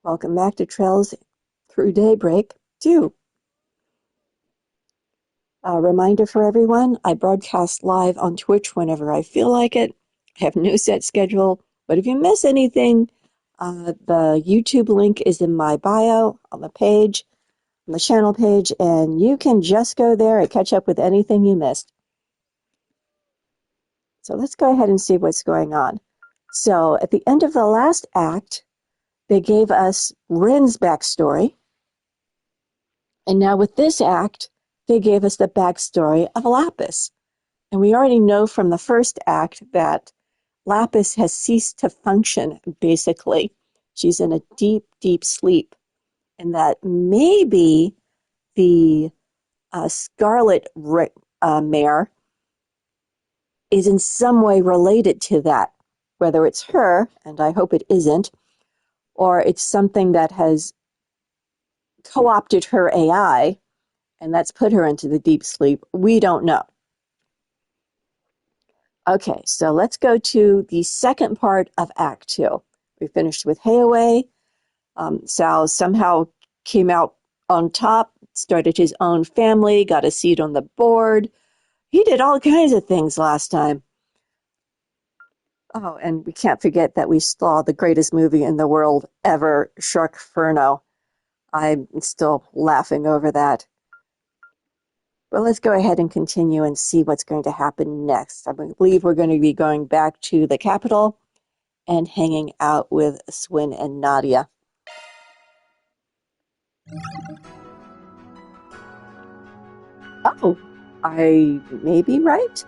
Welcome back to Trails Through Daybreak 2. A reminder for everyone, I broadcast live on Twitch whenever I feel like it. I have no set schedule, but if you miss anything, the YouTube link is in my bio on the page, on the channel page, and you can just go there and catch up with anything you missed. So let's go ahead and see what's going on. So at the end of the last act, they gave us Rin's backstory. And now with this act, they gave us the backstory of Lapis. And we already know from the first act that Lapis has ceased to function, basically. She's in a deep, deep sleep. And that maybe the Scarlet Mare is in some way related to that. Whether it's her, and I hope it isn't, or it's something that has co-opted her AI, and that's put her into the deep sleep. We don't know. Okay, so let's go to the second part of Act 2. We finished with Hayaway. Sal somehow came out on top, started his own family, got a seat on the board. He did all kinds of things last time. Oh, and we can't forget that we saw the greatest movie in the world ever, Sharkferno. I'm still laughing over that. Well, let's go ahead and continue and see what's going to happen next. I believe we're going to be going back to the capital and hanging out with Swin and Nadia. Oh, I may be right.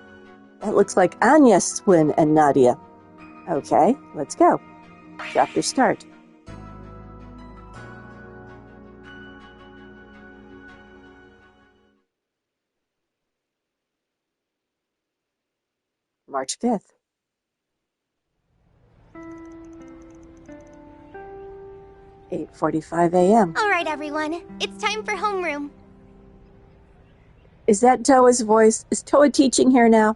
That looks like Anya, Swin, and Nadia. Okay, let's go. Chapter start. March 5th. 8:45 a.m. All right, everyone. It's time for homeroom. Is that Toa's voice? Is Toa teaching here now?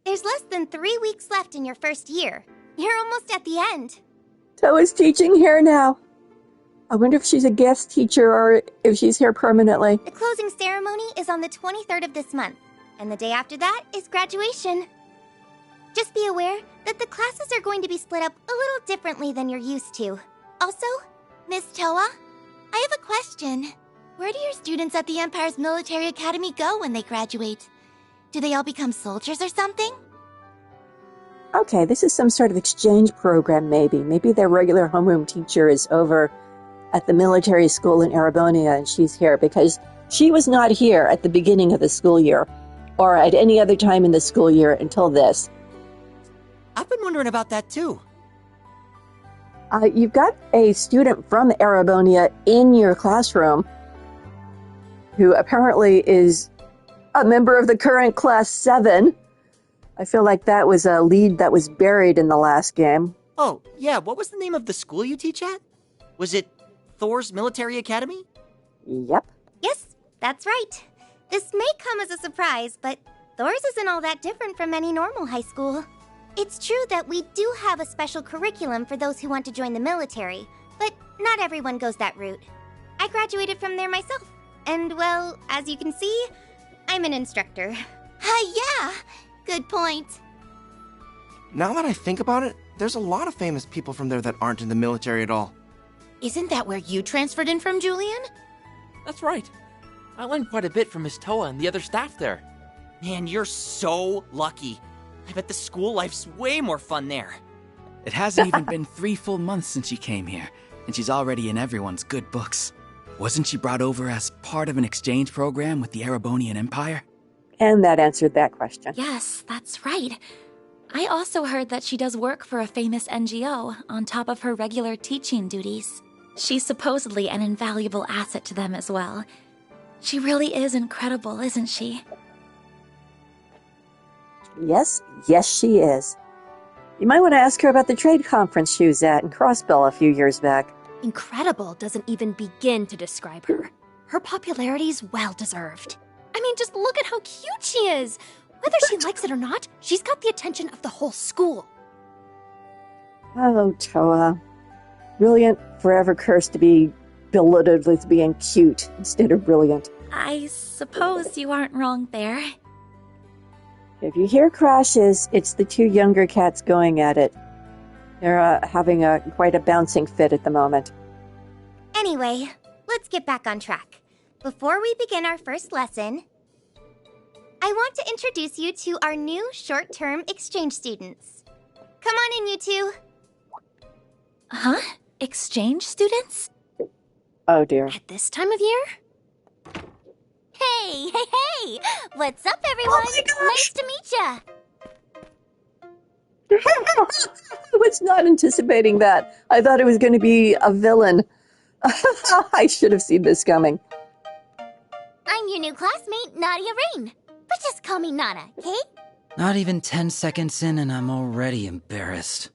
There's less than 3 weeks left in your first year. You're almost at the end. Toa's teaching here now. I wonder if she's a guest teacher or if she's here permanently. The closing ceremony is on the 23rd of this month, and the day after that is graduation. Just be aware that the classes are going to be split up a little differently than you're used to. Also, Miss Toa, I have a question. Where do your students at the Empire's Military Academy go when they graduate? Do they all become soldiers or something? Okay, this is some sort of exchange program, maybe. Maybe their regular homeroom teacher is over at the military school in Arabonia and she's here because she was not here at the beginning of the school year or at any other time in the school year until this. I've been wondering about that too. You've got a student from Arabonia in your classroom who apparently is a member of the current Class 7. I feel like that was a lead that was buried in the last game. Oh, yeah, what was the name of the school you teach at? Was it Thor's Military Academy? Yep. Yes, that's right. This may come as a surprise, but Thor's isn't all that different from any normal high school. It's true that we do have a special curriculum for those who want to join the military, but not everyone goes that route. I graduated from there myself, and well, as you can see, I'm an instructor. Yeah, good point. Now that I think about it, there's a lot of famous people from there that aren't in the military at all. Isn't that where you transferred in from, Julian? That's right. I learned quite a bit from Miss Toa and the other staff there. Man, you're so lucky. I bet the school life's way more fun there. It hasn't even been 3 full months since she came here, and she's already in everyone's good books. Wasn't she brought over as part of an exchange program with the Erebonian Empire? And that answered that question. Yes, that's right. I also heard that she does work for a famous NGO on top of her regular teaching duties. She's supposedly an invaluable asset to them as well. She really is incredible, isn't she? Yes, she is. You might want to ask her about the trade conference she was at in Crossbell a few years back. Incredible doesn't even begin to describe her. Her popularity's well-deserved. I mean, just look at how cute she is! Whether she likes it or not, she's got the attention of the whole school. Oh, Toa. Brilliant, forever cursed to be belittled with being cute instead of brilliant. I suppose you aren't wrong there. If you hear crashes, it's the two younger cats going at it. They're having quite a bouncing fit at the moment. Anyway, let's get back on track. Before we begin our first lesson, I want to introduce you to our new short-term exchange students. Come on in, you two. Huh? Exchange students? Oh dear. At this time of year? Hey! What's up, everyone? Oh my gosh! Nice to meet ya. I was not anticipating that. I thought it was going to be a villain. I should have seen this coming. I'm your new classmate, Nadia Rain. But just call me Nana, okay? Not even 10 seconds in and I'm already embarrassed.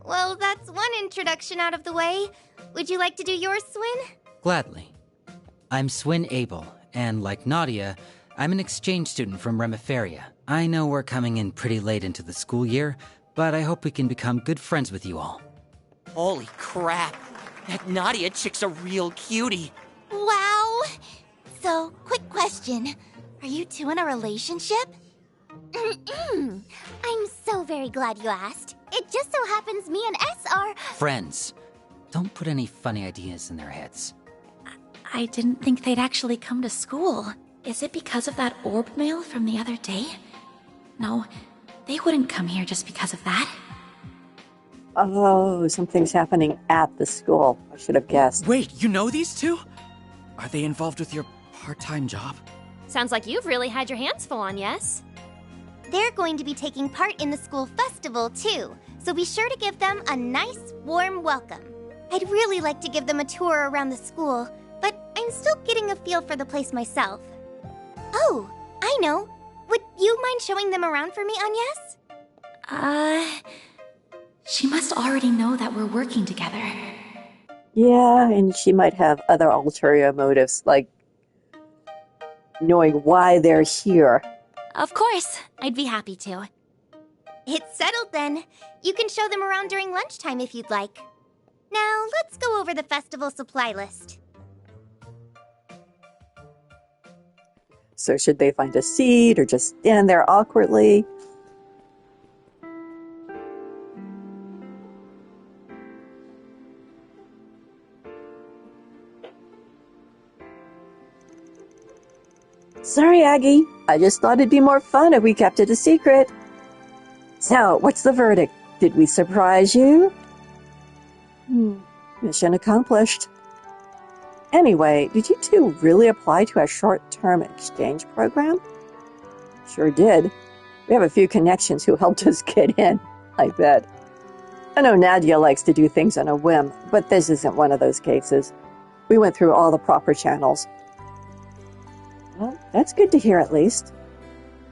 Well, that's one introduction out of the way. Would you like to do yours, Swin? Gladly. I'm Swin Abel, and like Nadia, I'm an exchange student from Remiferia. I know we're coming in pretty late into the school year, but I hope we can become good friends with you all. Holy crap. That Nadia chick's a real cutie. Wow. So, quick question. Are you two in a relationship? I'm so very glad you asked. It just so happens me and S are... Friends. Don't put any funny ideas in their heads. I didn't think they'd actually come to school. Is it because of that orb mail from the other day? No, they wouldn't come here just because of that. Oh, something's happening at the school. I should have guessed. Wait, you know these two? Are they involved with your part-time job? Sounds like you've really had your hands full on, yes? They're going to be taking part in the school festival, too. So be sure to give them a nice, warm welcome. I'd really like to give them a tour around the school, but I'm still getting a feel for the place myself. Oh, I know. Would you mind showing them around for me, Agnes? She must already know that we're working together. Yeah, and she might have other ulterior motives, like knowing why they're here. Of course, I'd be happy to. It's settled then. You can show them around during lunchtime if you'd like. Now, let's go over the festival supply list. So should they find a seat or just stand there awkwardly? Sorry, Aggie. I just thought it'd be more fun if we kept it a secret. So, what's the verdict? Did we surprise you? Mission accomplished. Anyway, did you two really apply to our short-term exchange program? Sure did. We have a few connections who helped us get in, I bet. I know Nadia likes to do things on a whim, but this isn't one of those cases. We went through all the proper channels. Well, that's good to hear at least.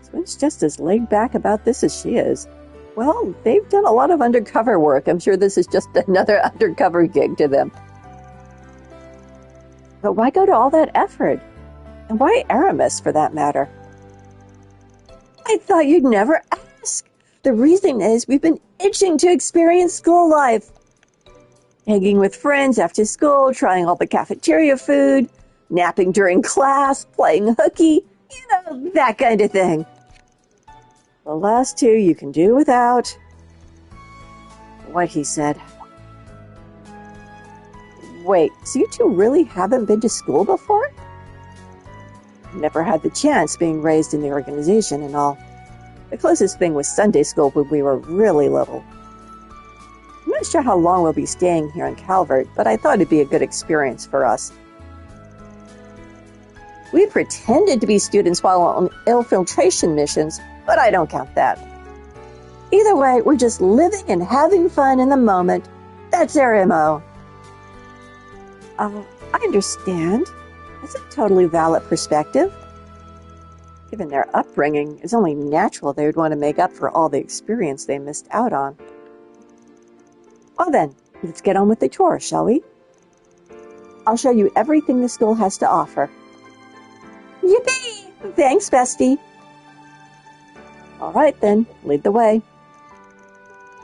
Swin's just as laid back about this as she is. Well, they've done a lot of undercover work. I'm sure this is just another undercover gig to them. But why go to all that effort? And why Aramis, for that matter? I thought you'd never ask. The reason is we've been itching to experience school life. Hanging with friends after school, trying all the cafeteria food, napping during class, playing hooky, that kind of thing. The last two you can do without. What he said. Wait, so you two really haven't been to school before? Never had the chance, being raised in the organization and all. The closest thing was Sunday school when we were really little. I'm not sure how long we'll be staying here in Calvert, but I thought it'd be a good experience for us. We pretended to be students while on infiltration missions, but I don't count that. Either way, we're just living and having fun in the moment. That's our MO. I understand. That's a totally valid perspective. Given their upbringing, it's only natural they would want to make up for all the experience they missed out on. Well then, let's get on with the tour, shall we? I'll show you everything the school has to offer. Yippee! Thanks, bestie. All right then, lead the way.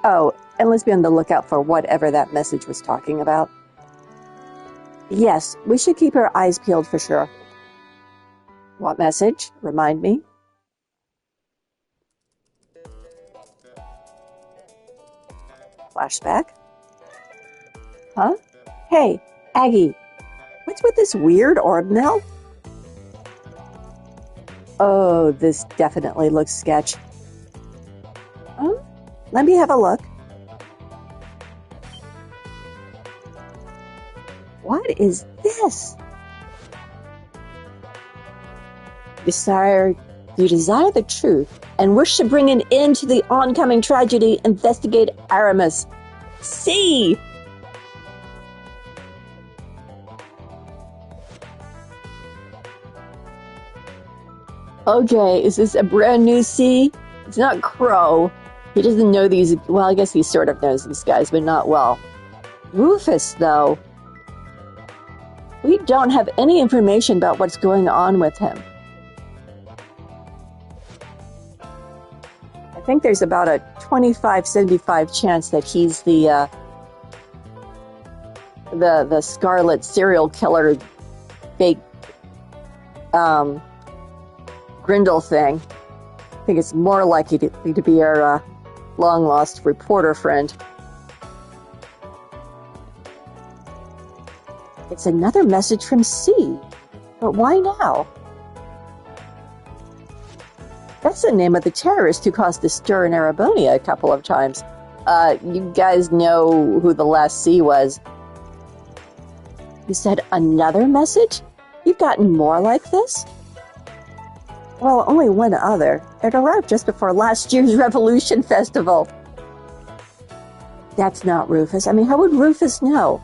Oh, And let's be on the lookout for whatever that message was talking about. Yes, we should keep our eyes peeled for sure. What message? Remind me. Flashback. Huh? Hey, Aggie, what's with this weird orb now? Oh, this definitely looks sketch. Let me have a look. What is this? You desire the truth and wish to bring an end to the oncoming tragedy. Investigate Aramis. C. Okay, is this a brand new C? It's not Crow. He doesn't know these. Well, I guess he sort of knows these guys, but not well. Rufus, though. We don't have any information about what's going on with him. I think there's about a 25-75 chance that he's the Scarlet serial killer fake Grindel thing. I think it's more likely to be our long-lost reporter friend. It's another message from C. But why now? That's the name of the terrorist who caused a stir in Arabonia a couple of times. You guys know who the last C was. You said another message? You've gotten more like this? Well, only one other. It arrived just before last year's Revolution Festival. That's not Rufus. I mean, how would Rufus know?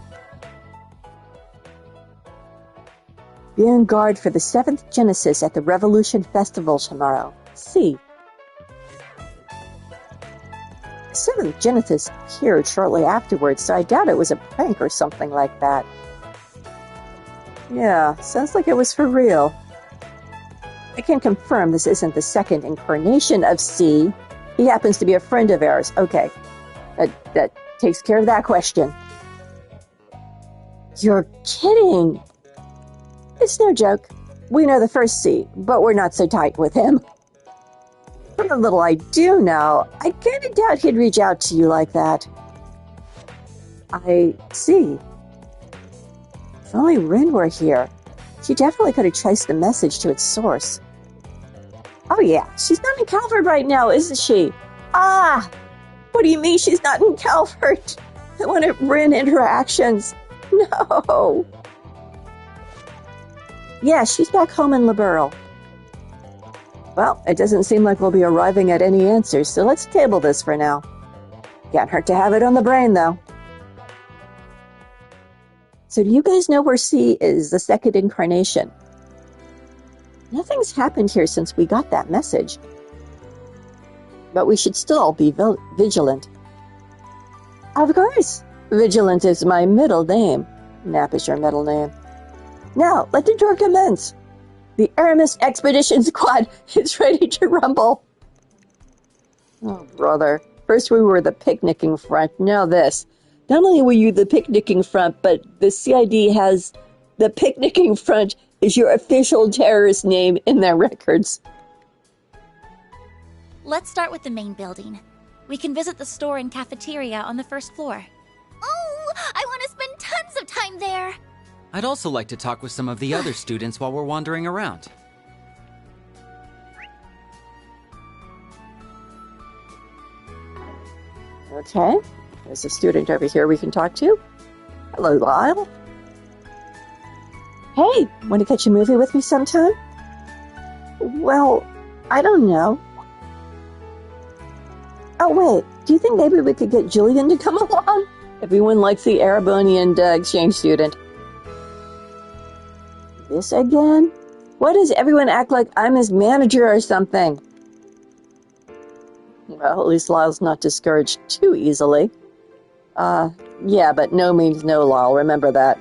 Be on guard for the 7th Genesis at the Revolution Festival tomorrow. C. The 7th Genesis appeared shortly afterwards, so I doubt it was a prank or something like that. Yeah, sounds like it was for real. I can confirm this isn't the second incarnation of C. He happens to be a friend of ours. Okay, that takes care of that question. You're kidding! It's no joke. We know the first C, but we're not so tight with him. From the little I do know, I kinda doubt he'd reach out to you like that. I see. If only Rin were here, she definitely could have traced the message to its source. Oh yeah, she's not in Calvert right now, isn't she? Ah! What do you mean she's not in Calvert? I wanted Rin interactions. No! Yeah, she's back home in Liberl. Well, it doesn't seem like we'll be arriving at any answers, so let's table this for now. Can't hurt to have it on the brain, though. So do you guys know where C is, the second incarnation? Nothing's happened here since we got that message. But we should still be vigilant. Of course! Vigilant is my middle name. Nap is your middle name. Now, let the tour commence. The Aramis Expedition Squad is ready to rumble. Oh, brother. First we were the picnicking front, now this. Not only were you the picnicking front, but the CID has the picnicking front is your official terrorist name in their records. Let's start with the main building. We can visit the store and cafeteria on the first floor. Oh, I want to spend tons of time there. I'd also like to talk with some of the other students while we're wandering around. Okay, there's a student over here we can talk to. Hello, Lyle. Hey, want to catch a movie with me sometime? Well, I don't know. Oh, wait, do you think maybe we could get Julian to come along? Everyone likes the Arabonian exchange student. This again? Why does everyone act like I'm his manager or something? Well, at least Lyle's not discouraged too easily. Yeah, but no means no, Lyle, remember that.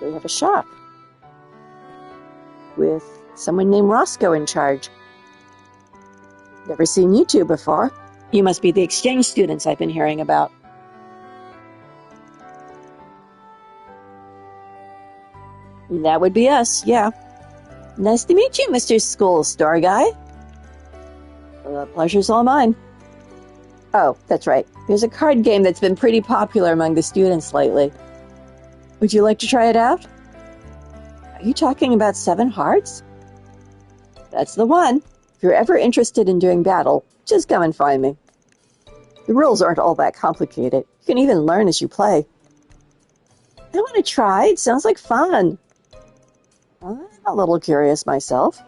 We have a shop. with someone named Roscoe in charge. Never seen you two before. You must be the exchange students I've been hearing about. That would be us, yeah. Nice to meet you, Mr. School Store Guy. The pleasure's all mine. Oh, that's right. There's a card game that's been pretty popular among the students lately. Would you like to try it out? Are you talking about 7 Hearts? That's the one. If you're ever interested in doing battle, just come and find me. The rules aren't all that complicated. You can even learn as you play. I want to try. It sounds like fun. I'm a little curious myself.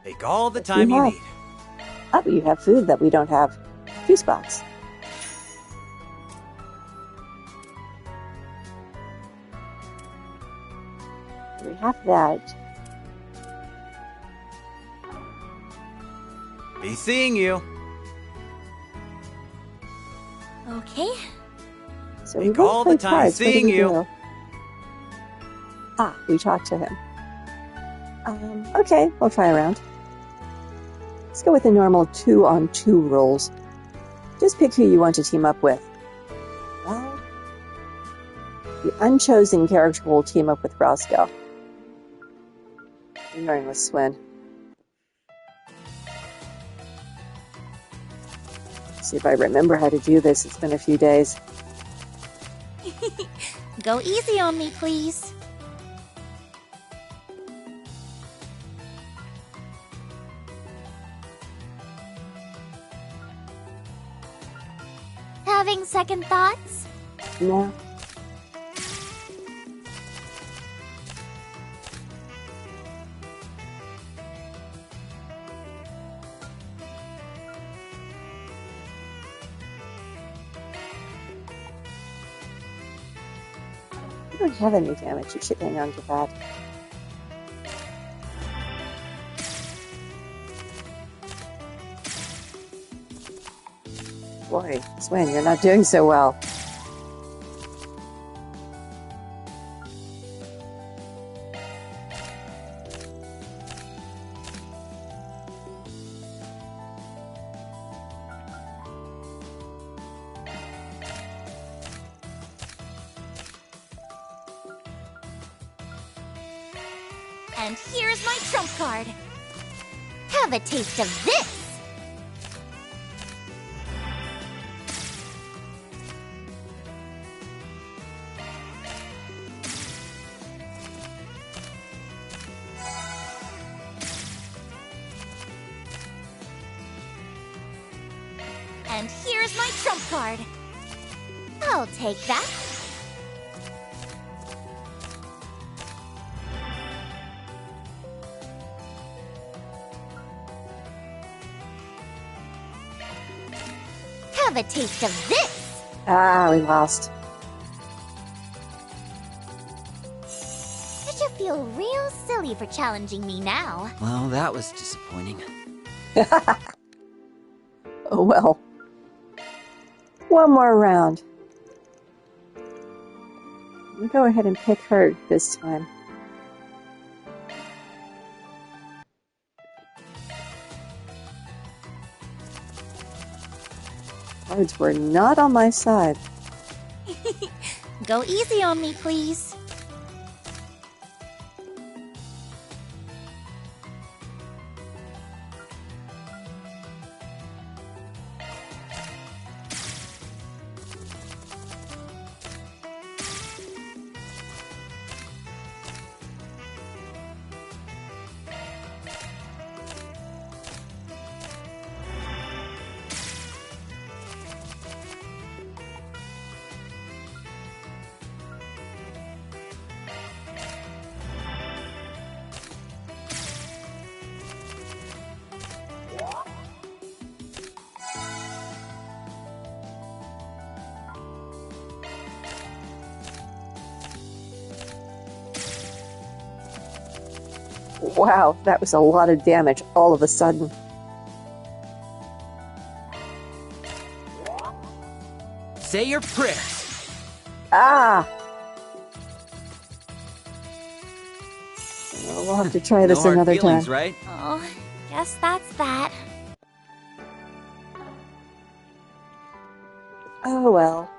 Take all the time you need. Oh, but you have food that we don't have. Juice box. We have that. Be seeing you. Okay. So we Take both all play the time cards. What do seeing we you. do? Ah, we talked to him. Okay, we'll try a round. Let's go with the normal 2-on-2 rules. Just pick who you want to team up with. Well, the unchosen character will team up with Roscoe. I'm going with Swin. See if I remember how to do this. It's been a few days. Go easy on me, please. Having second thoughts? No. You don't have any damage. You should hang on to that. Boy, Swin, you're not doing so well. And here's my trump card. Have a taste of this! And here's my trump card. I'll take that. Have a taste of this. Ah, we lost. I should feel real silly for challenging me now. Well, that was disappointing. Oh well. One more round. We'll go ahead and pick her this time. Cards were not on my side. Go easy on me, please. Wow, that was a lot of damage all of a sudden. Say your prayers. Ah! Well, we'll have to try this No hard another feelings, time. right? Oh, guess that's that. Oh well.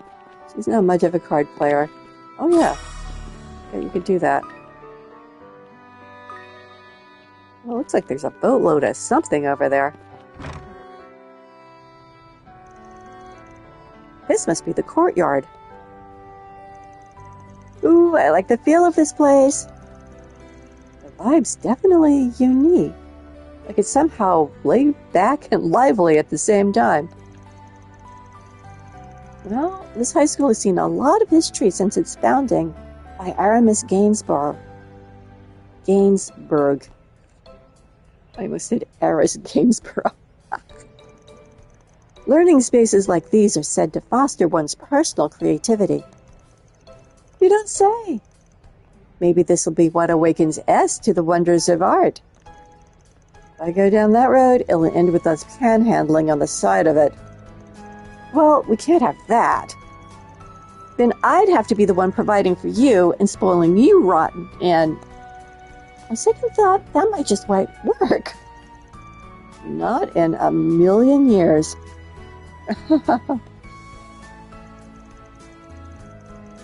She's not much of a card player. Oh yeah. Yeah, you could do that. Well, looks like there's a boatload of something over there. This must be the courtyard. Ooh, I like the feel of this place. The vibe's definitely unique. Like it's somehow laid back and lively at the same time. Well, this high school has seen a lot of history since its founding by Aramis Gainsborough. Gainsbourg. I almost said Aramis Gainsborough. Learning spaces like these are said to foster one's personal creativity. You don't say. Maybe this will be what awakens S to the wonders of art. If I go down that road, it'll end with us panhandling on the side of it. Well, we can't have that. Then I'd have to be the one providing for you and spoiling you rotten, and on second thought, that might just might work. Not in a million years.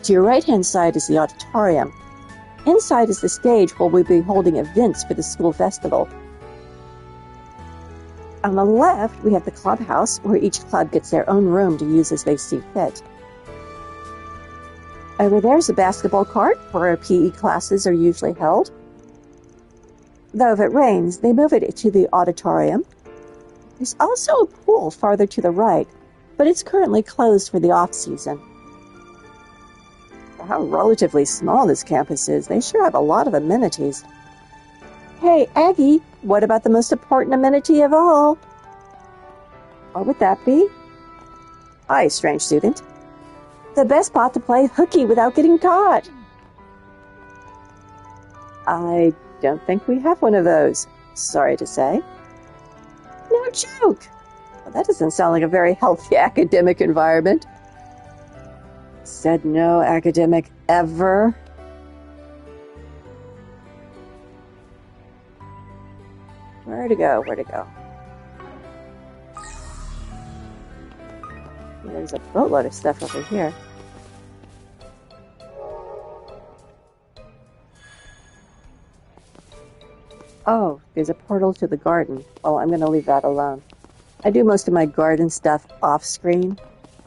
To your right-hand side is the auditorium. Inside is the stage where we'll be holding events for the school festival. On the left, we have the clubhouse, where each club gets their own room to use as they see fit. Over there's a basketball court, where our PE classes are usually held. Though if it rains, they move it to the auditorium. There's also a pool farther to the right, but it's currently closed for the off-season. For how relatively small this campus is, they sure have a lot of amenities. Hey, Aggie, what about the most important amenity of all? What would that be? Hi, strange student. The best spot to play hooky without getting caught. I don't think we have one of those, sorry to say. No joke. Well, that doesn't sound like a very healthy academic environment. Said no academic ever. Where to go? Where to go? There's a boatload of stuff over here. Oh, there's a portal to the garden. Well, I'm going to leave that alone. I do most of my garden stuff off screen,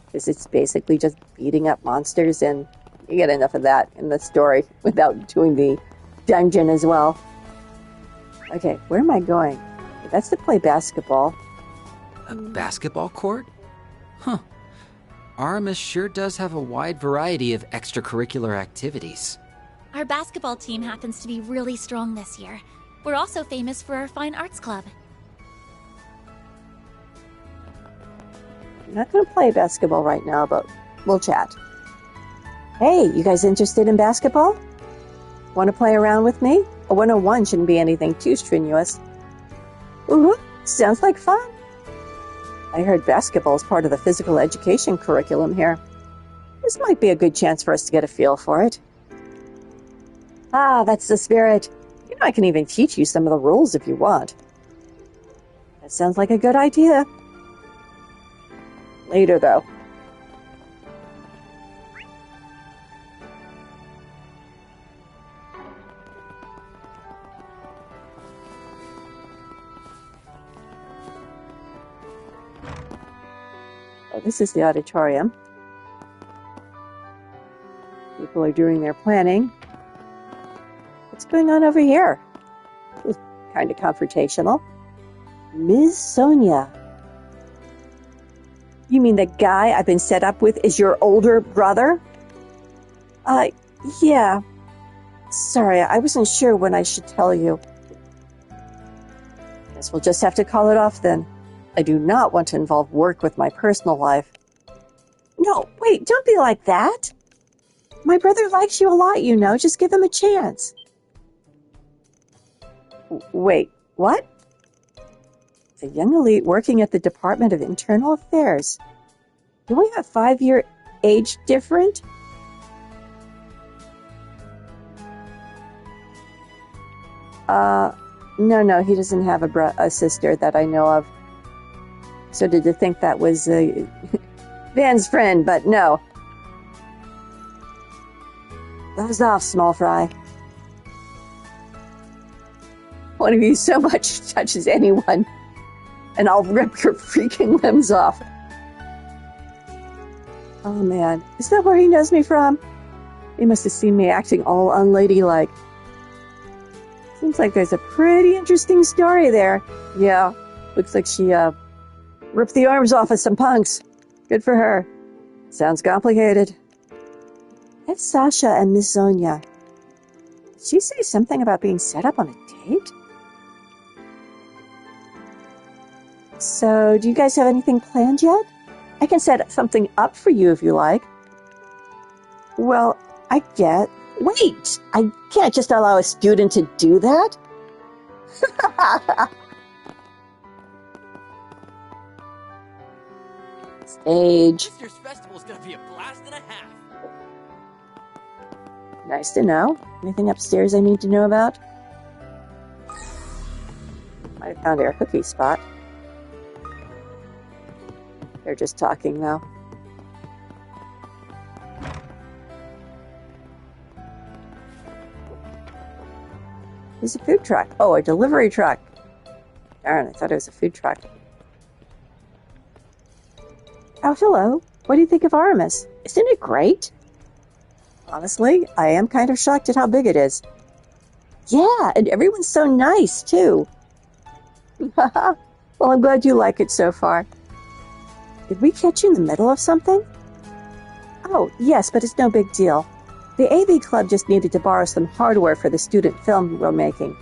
because it's basically just beating up monsters, and you get enough of that in the story without doing the dungeon as well. Okay, where am I going? That's to play basketball. A basketball court? Huh. Aramis sure does have a wide variety of extracurricular activities. Our basketball team happens to be really strong this year. We're also famous for our fine arts club. I'm not going to play basketball right now, but we'll chat. Hey, you guys interested in basketball? Want to play around with me? A 101 shouldn't be anything too strenuous. Ooh, sounds like fun. I heard basketball is part of the physical education curriculum here. This might be a good chance for us to get a feel for it. Ah, that's the spirit. You know, I can even teach you some of the rules if you want. That sounds like a good idea. Later, though. Oh, this is the auditorium. People are doing their planning. What's going on over here? It's kind of confrontational. Ms. Sonia. You mean the guy I've been set up with is your older brother? Yeah. Sorry, I wasn't sure when I should tell you. Guess we'll just have to call it off then. I do not want to involve work with my personal life. No, wait, don't be like that. My brother likes you a lot, you know. Just give him a chance. Wait, what? A young elite working at the Department of Internal Affairs. Do we have 5-year age different? No, he doesn't have a sister that I know of. So did you think that was Van's friend, but no. Buzz off, small fry. One of you so much touches anyone, and I'll rip your freaking limbs off. Oh man, is that where he knows me from? He must have seen me acting all unladylike. Seems like there's a pretty interesting story there. Yeah, looks like she ripped the arms off of some punks. Good for her. Sounds complicated. That's Sasha and Miss Sonia. Did she say something about being set up on a date? So, do you guys have anything planned yet? I can set something up for you if you like. Well, I get... Wait! I can't just allow a student to do that. Stage. This year's festival is gonna be a blast and a half. Nice to know. Anything upstairs I need to know about? Might have found our hooky spot. They're just talking, though. There's a food truck. Oh, a delivery truck. Darn, I thought it was a food truck. Oh, hello. What do you think of Artemis? Isn't it great? Honestly, I am kind of shocked at how big it is. Yeah, and everyone's so nice, too. Well, I'm glad you like it so far. Did we catch you in the middle of something? Oh, yes, but it's no big deal. The AV Club just needed to borrow some hardware for the student film we're making.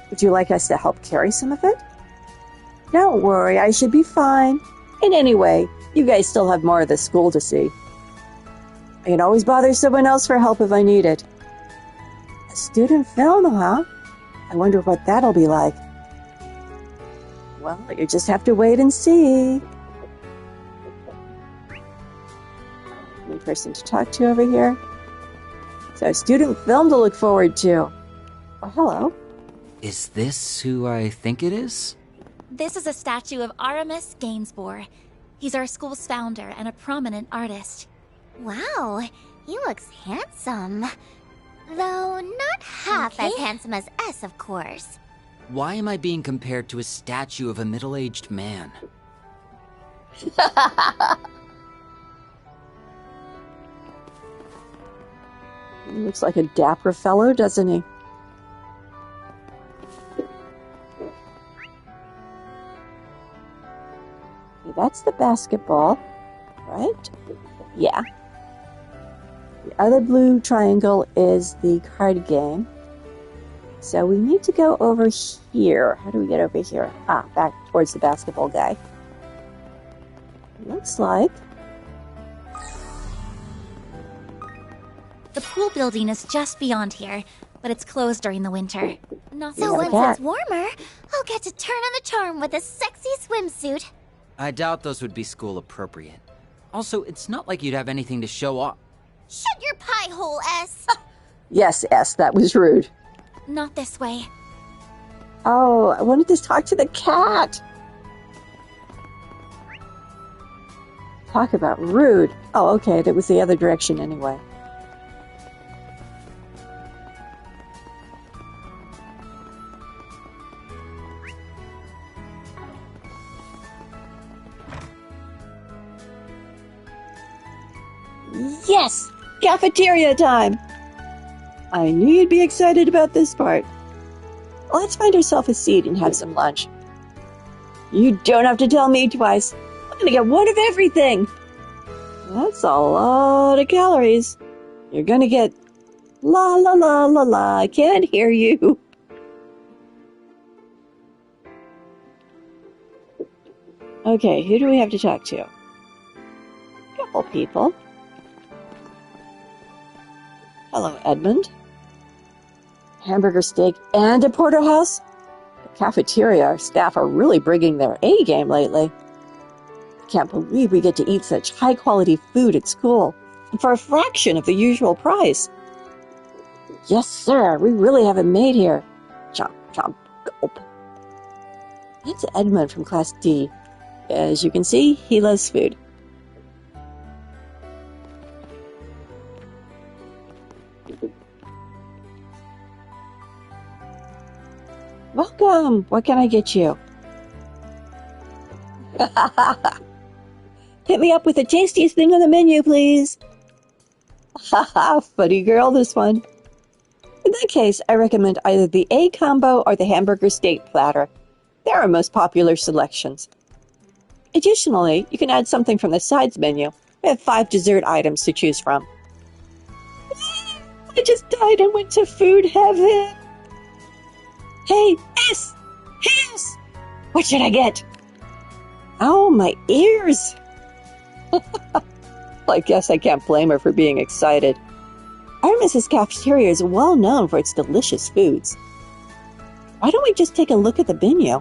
Would you like us to help carry some of it? Don't worry, I should be fine. And anyway, you guys still have more of the school to see. I can always bother someone else for help if I need it. A student film, huh? I wonder what that'll be like. Well, you just have to wait and see. New person to talk to over here. So, student film to look forward to. Oh, hello. Is this who I think it is? This is a statue of Aramis Gainsborough. He's our school's founder and a prominent artist. Wow, he looks handsome. Though not half as handsome as S, of course. Why am I being compared to a statue of a middle-aged man? He looks like a dapper fellow, doesn't he? Okay, that's the basketball, right? Yeah. The other blue triangle is the card game. So we need to go over here. How do we get over here? Ah, back towards the basketball guy. Looks like... The pool building is just beyond here, but it's closed during the winter. So once it's warmer, I'll get to turn on the charm with a sexy swimsuit. I doubt those would be school appropriate. Also, it's not like you'd have anything to show off. Shut your pie hole, S. Yes, S, that was rude. Not this way. Oh, I wanted to talk to the cat. Talk about rude. Oh, okay, that was the other direction anyway. Yes! Cafeteria time! I knew you'd be excited about this part. Let's find ourselves a seat and have some lunch. You don't have to tell me twice. I'm gonna get one of everything. That's a lot of calories. You're gonna get la la la la la. I can't hear you. Okay, who do we have to talk to? A couple people. Hello, Edmund. Hamburger steak and a porterhouse? The cafeteria staff are really bringing their A game lately. I can't believe we get to eat such high-quality food at school, and for a fraction of the usual price. Yes, sir, we really have it made here. Chomp, chomp, gulp. That's Edmund from Class D. As you can see, he loves food. Welcome! What can I get you? Hit me up with the tastiest thing on the menu, please. Haha, funny girl, this one. In that case, I recommend either the egg combo or the hamburger steak platter. They're our most popular selections. Additionally, you can add something from the sides menu. We have 5 dessert items to choose from. I just died and went to food heaven. Hey, S! S! What should I get? Oh, my ears! I guess I can't blame her for being excited. Our Mrs. Cafeteria is well known for its delicious foods. Why don't we just take a look at the menu?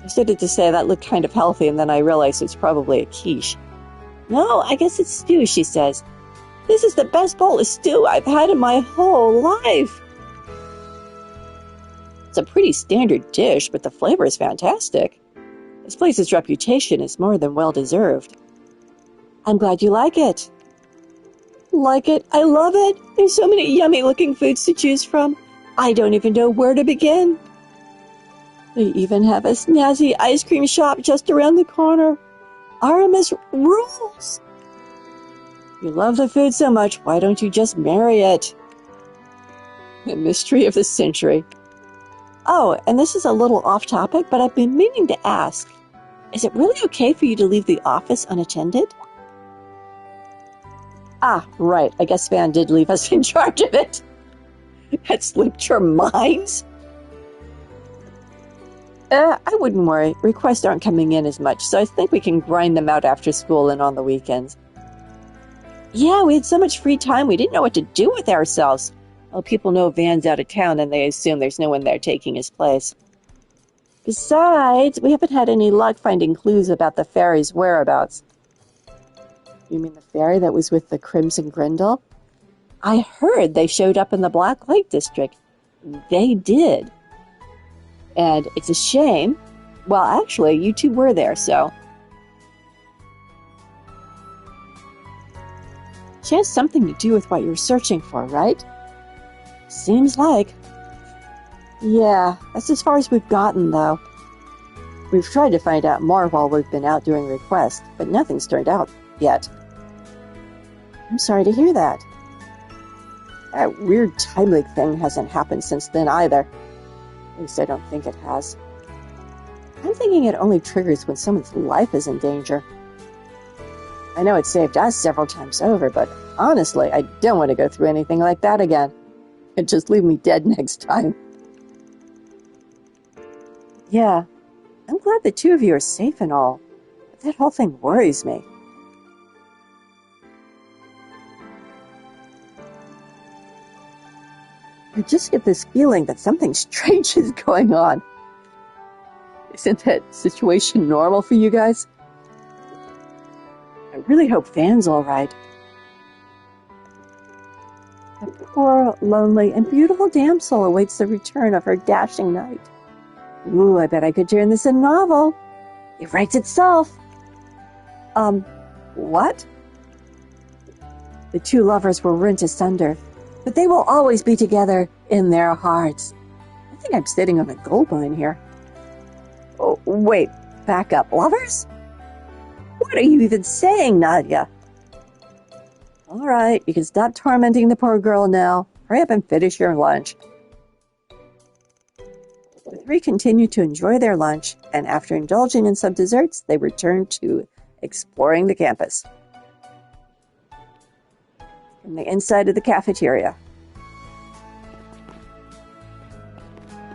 I started to say that looked kind of healthy, and then I realized it's probably a quiche. No, I guess it's stew, she says. This is the best bowl of stew I've had in my whole life. It's a pretty standard dish, but the flavor is fantastic. This place's reputation is more than well-deserved. I'm glad you like it. Like it? I love it. There's so many yummy-looking foods to choose from. I don't even know where to begin. They even have a snazzy ice cream shop just around the corner. Aramis rules. You love the food so much, why don't you just marry it? The mystery of the century. Oh, and this is a little off topic, but I've been meaning to ask. Is it really okay for you to leave the office unattended? Ah, right. I guess Van did leave us in charge of it. That slipped your minds? I wouldn't worry. Requests aren't coming in as much, so I think we can grind them out after school and on the weekends. Yeah, we had so much free time, we didn't know what to do with ourselves. Well, people know Van's out of town, and they assume there's no one there taking his place. Besides, we haven't had any luck finding clues about the fairy's whereabouts. You mean the fairy that was with the Crimson Grindle? I heard they showed up in the Black Lake District. They did. And it's a shame. Well, actually, you two were there, so... She has something to do with what you're searching for, right? Seems like. Yeah, that's as far as we've gotten, though. We've tried to find out more while we've been out doing requests, but nothing's turned out yet. I'm sorry to hear that. That weird time leak thing hasn't happened since then either. At least I don't think it has. I'm thinking it only triggers when someone's life is in danger. I know it saved us several times over, but honestly, I don't want to go through anything like that again. And just leave me dead next time. Yeah, I'm glad the two of you are safe and all, but that whole thing worries me. I just get this feeling that something strange is going on. Isn't that situation normal for you guys? I really hope Van's all right. A poor, lonely, and beautiful damsel awaits the return of her dashing knight. Ooh, I bet I could turn this in a novel. It writes itself. What? The two lovers were rent asunder, but they will always be together in their hearts. I think I'm sitting on a gold mine here. Oh, wait, back up. Lovers? What are you even saying, Nadia? All right, you can stop tormenting the poor girl now. Hurry up and finish your lunch. The three continued to enjoy their lunch, and after indulging in some desserts, they returned to exploring the campus. From the inside of the cafeteria,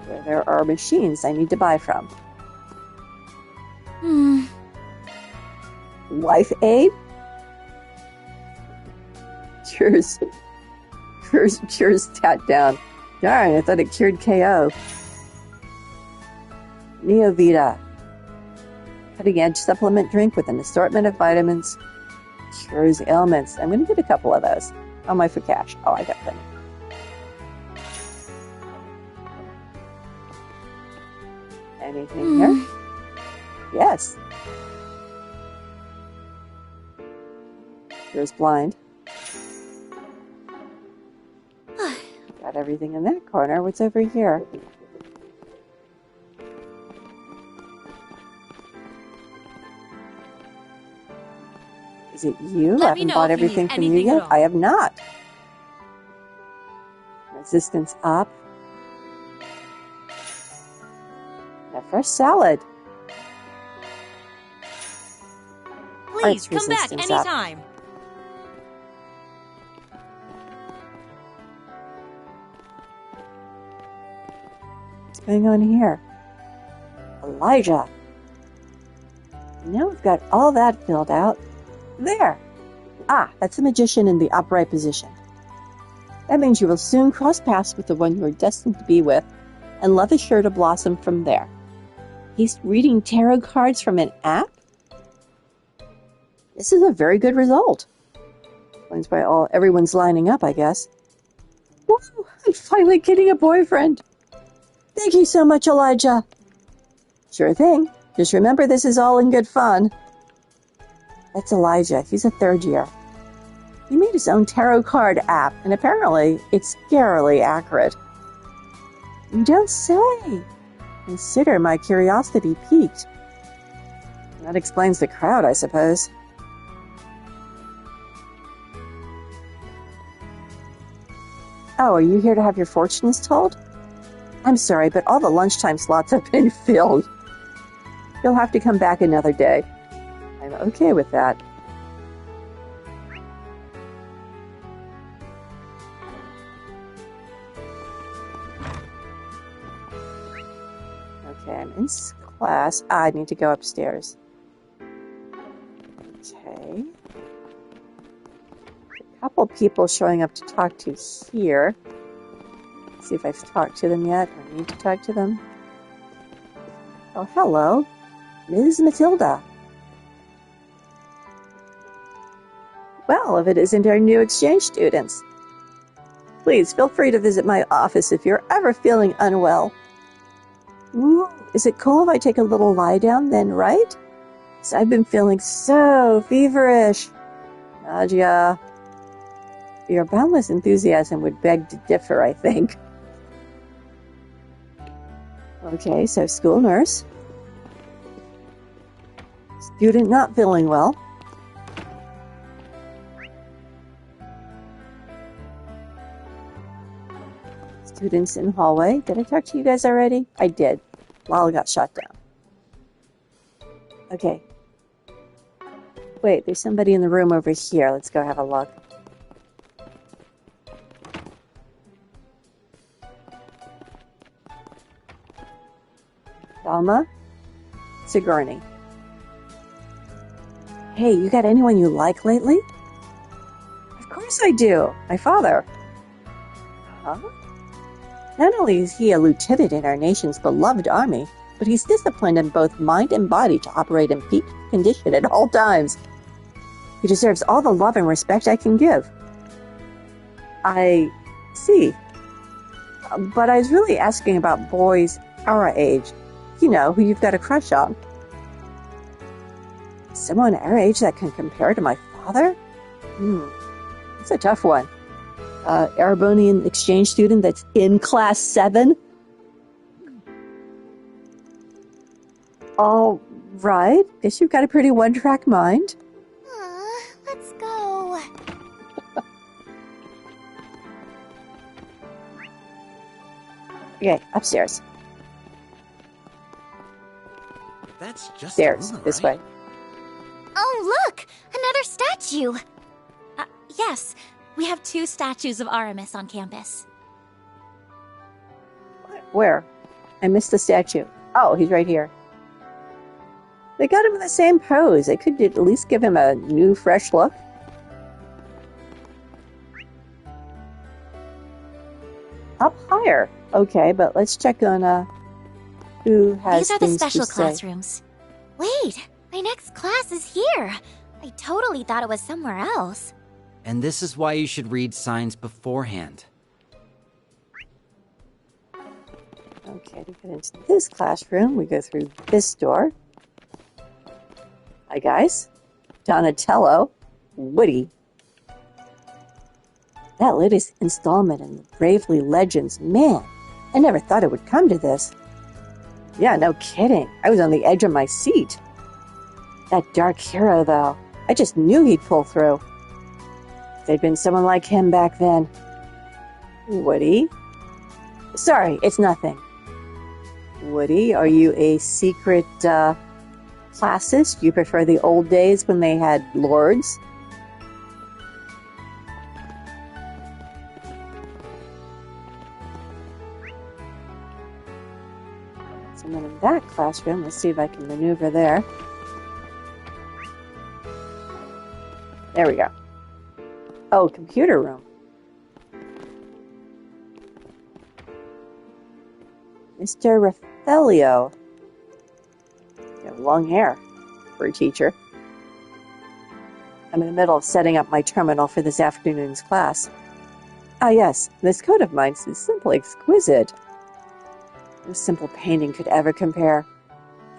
where there are machines I need to buy from. Life aid? Cures stat down. Darn, I thought it cured KO. Neovita. Cutting edge supplement drink with an assortment of vitamins. Cures ailments. I'm going to get a couple of those. How am I for cash? Oh, I got plenty. Anything here? Yes. Cures blind. Got everything in that corner. What's over here? Is it you? I haven't bought everything from you yet. I have not. Resistance up. A fresh salad. Please come back anytime. What's going on here? Elijah. Now we've got all that filled out. There. Ah, that's a magician in the upright position. That means you will soon cross paths with the one you are destined to be with, and love is sure to blossom from there. He's reading tarot cards from an app? This is a very good result. Explains why everyone's lining up, I guess. Whoa, I'm finally getting a boyfriend. Thank you so much, Elijah. Sure thing. Just remember this is all in good fun. That's Elijah. He's a third year. He made his own tarot card app, and apparently it's scarily accurate. You don't say. Consider my curiosity piqued. That explains the crowd, I suppose. Oh, are you here to have your fortunes told? I'm sorry, but all the lunchtime slots have been filled. You'll have to come back another day. I'm okay with that. Okay, I'm in class. I need to go upstairs. Okay. A couple people showing up to talk to here. Let's see if I've talked to them yet, or need to talk to them. Oh, hello. Ms. Matilda. Well, if it isn't our new exchange students. Please feel free to visit my office if you're ever feeling unwell. Ooh, is it cool if I take a little lie down then, right? 'Cause I've been feeling so feverish. Nadia. Your boundless enthusiasm would beg to differ, I think. Okay, so school nurse. Student not feeling well. Students in hallway. Did I talk to you guys already? I did. Lala got shot down. Okay. Wait, there's somebody in the room over here. Let's go have a look. Dalma? Sigourney. Hey, you got anyone you like lately? Of course I do. My father. Huh? Not only is he a lieutenant in our nation's beloved army, but he's disciplined in both mind and body to operate in peak condition at all times. He deserves all the love and respect I can give. I see. But I was really asking about boys our age. You know, who you've got a crush on. Someone our age that can compare to my father? It's a tough one. Erebonian exchange student that's in class 7? All right. Guess you've got a pretty one-track mind. Let's go. Okay, upstairs. That's just Stairs, this way. Oh, look! Another statue! Yes, we have 2 statues of Aramis on campus. Where? I missed the statue. Oh, he's right here. They got him in the same pose. They could at least give him a new, fresh look. Up higher. Okay, but let's check on who has These are the things special to say. classrooms. Wait, my next class is here. I totally thought it was somewhere else. And this is why you should read signs beforehand. Okay, to get into this classroom, we go through this door. Hi, guys. Donatello. Woody. That latest installment in the Bravely Legends, man, I never thought it would come to this. Yeah, no kidding. I was on the edge of my seat. That dark hero, though, I just knew he'd pull through. If there'd been someone like him back then. Woody? Sorry, it's nothing. Woody, are you a secret, classist? Do you prefer the old days when they had lords? Someone in that classroom. Let's see if I can maneuver there. There we go. Oh, computer room. Mr. Raffaello. You have long hair for a teacher. I'm in the middle of setting up my terminal for this afternoon's class. Ah, yes, this coat of mine is simply exquisite. No simple painting could ever compare.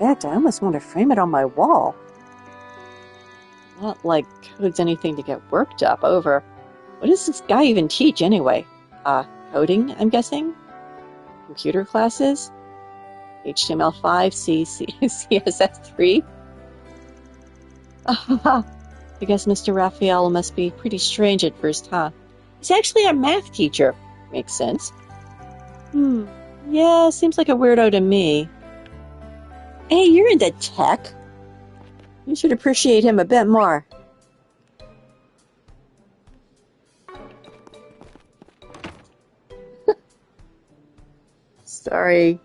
In fact, I almost want to frame it on my wall. Not like code's anything to get worked up over. What does this guy even teach anyway? Coding, I'm guessing? Computer classes? HTML5, CSS3? I guess Mr. Raphael must be pretty strange at first, huh? He's actually a math teacher. Makes sense. Yeah, seems like a weirdo to me. Hey, you're into tech. You should appreciate him a bit more. Sorry,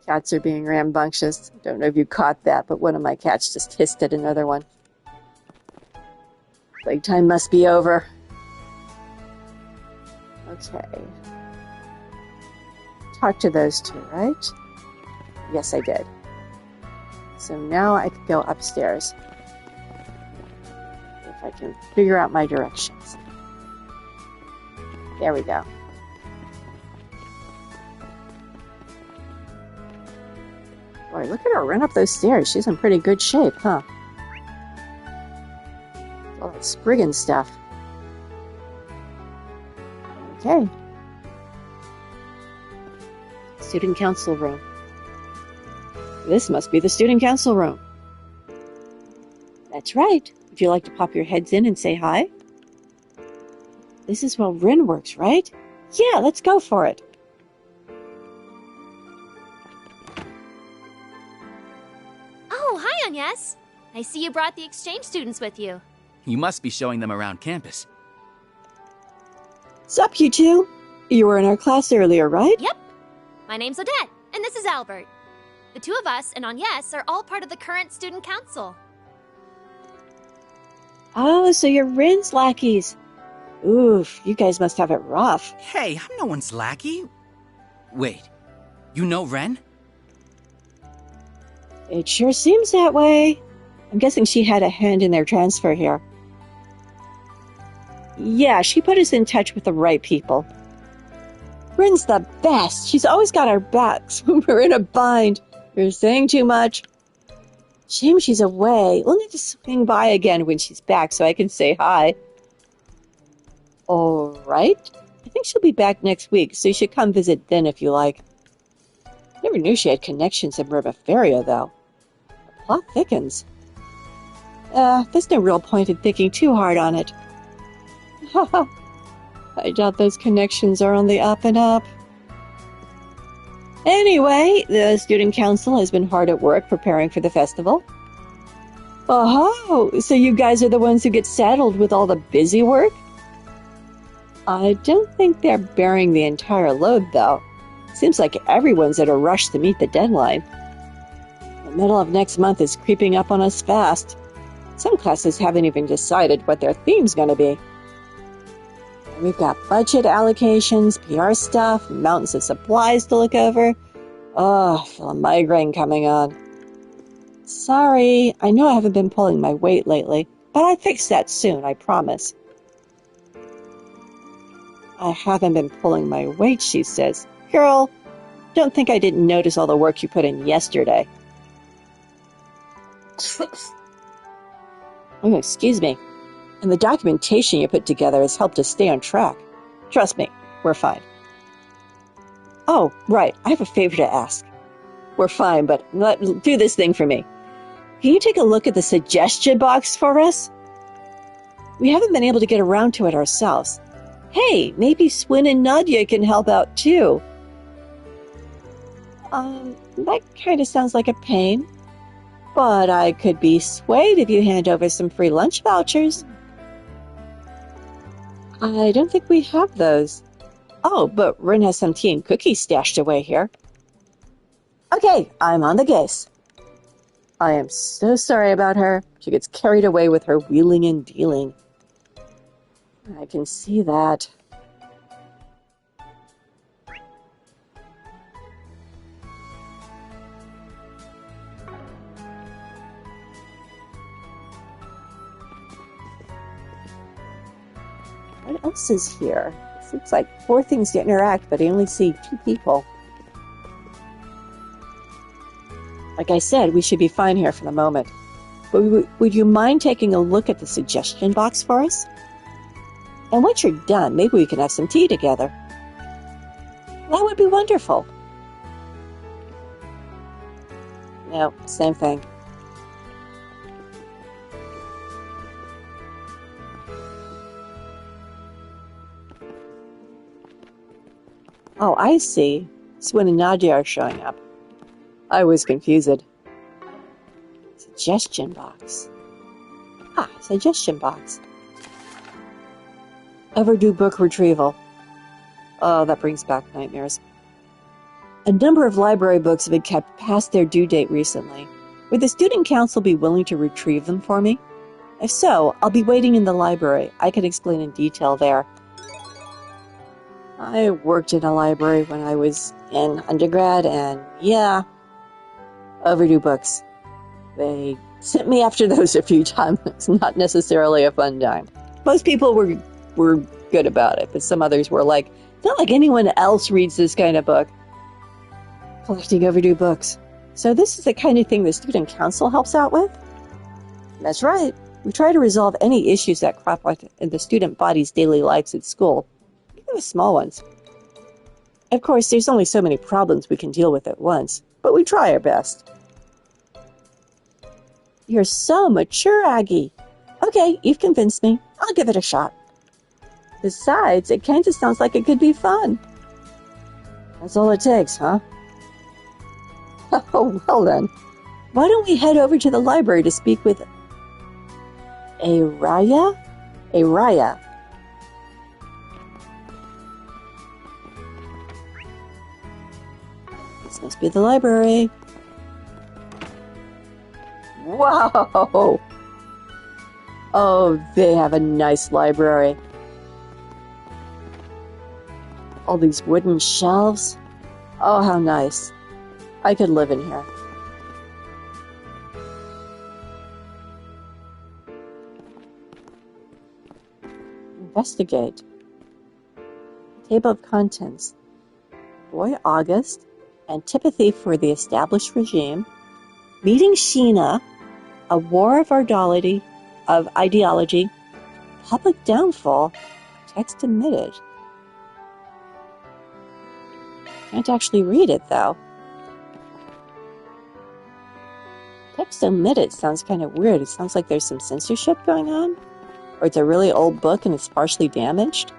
cats are being rambunctious. Don't know if you caught that, but one of my cats just hissed at another one. Playtime must be over. Okay. Talk to those two, right? Yes, I did. So now I can go upstairs. If I can figure out my directions. There we go. Boy, look at her run up those stairs. She's in pretty good shape, huh? All that Spriggan stuff. Okay. Student council room. This must be the student council room. That's right. Would you like to pop your heads in and say hi? This is where Rin works, right? Yeah, let's go for it. Oh, hi, Agnes. I see you brought the exchange students with you. You must be showing them around campus. Sup, you two? You were in our class earlier, right? Yep. My name's Odette, and this is Albert. The two of us and Agnes are all part of the current student council. Oh, so you're Rin's lackeys. Oof, you guys must have it rough. Hey, I'm no one's lackey. Wait, you know Ren? It sure seems that way. I'm guessing she had a hand in their transfer here. Yeah, she put us in touch with the right people. Rin's the best. She's always got our backs when we're in a bind. You're saying too much. Shame she's away. We'll need to swing by again when she's back so I can say hi. All right. I think she'll be back next week, so you should come visit then if you like. Never knew she had connections in Riviferia, though. The plot thickens. There's no real point in thinking too hard on it. I doubt those connections are on the up and up. Anyway, the student council has been hard at work preparing for the festival. Oh, so you guys are the ones who get saddled with all the busy work? I don't think they're bearing the entire load, though. Seems like everyone's in a rush to meet the deadline. The middle of next month is creeping up on us fast. Some classes haven't even decided what their theme's going to be. We've got budget allocations, PR stuff, mountains of supplies to look over. Oh, I feel a migraine coming on. Sorry, I know I haven't been pulling my weight lately. but I'll fix that soon, I promise. I haven't been pulling my weight, she says. Girl, don't think I didn't notice all the work you put in yesterday. Oh, excuse me. And the documentation you put together has helped us stay on track. Trust me, we're fine. Oh, right, I have a favor to ask. We're fine, but do this thing for me. Can you take a look at the suggestion box for us? We haven't been able to get around to it ourselves. Hey, maybe Swin and Nadia can help out too. That kind of sounds like a pain. But I could be swayed if you hand over some free lunch vouchers. I don't think we have those. Oh, but Rin has some tea and cookies stashed away here. Okay, I'm on the case. I am so sorry about her. She gets carried away with her wheeling and dealing. I can see that. What else is here? It looks like 4 things to interact, but I only see 2 people. Like I said, we should be fine here for the moment. But would you mind taking a look at the suggestion box for us? And once you're done, maybe we can have some tea together. That would be wonderful. No, same thing. Oh, I see. Swin and Nadia are showing up. I was confused. Suggestion box. Suggestion box. Overdue book retrieval. Oh, that brings back nightmares. A number of library books have been kept past their due date recently. Would the student council be willing to retrieve them for me? If so, I'll be waiting in the library. I can explain in detail there. I worked in a library when I was in undergrad, and yeah, overdue books. They sent me after those a few times. It's not necessarily a fun time. Most people were good about it, but some others were like, it's not like anyone else reads this kind of book. Collecting overdue books. So this is the kind of thing the student council helps out with? That's right. We try to resolve any issues that crop up in the student body's daily lives at school, even the small ones. Of course, there's only so many problems we can deal with at once, but we try our best. You're so mature, Aggie. Okay, you've convinced me. I'll give it a shot. Besides, it kind of sounds like it could be fun. That's all it takes, huh? Oh, well then. Why don't we head over to the library to speak with Araya? Araya. This must be the library. Whoa! Oh, they have a nice library. All these wooden shelves. Oh, how nice. I could live in here. Investigate. Table of contents. Boy August. Antipathy for the established regime. Meeting Sheena. A war of ideology. Public downfall. Text omitted. Can't actually read it, though. Text omitted sounds kind of weird. It sounds like there's some censorship going on. Or it's a really old book and it's partially damaged.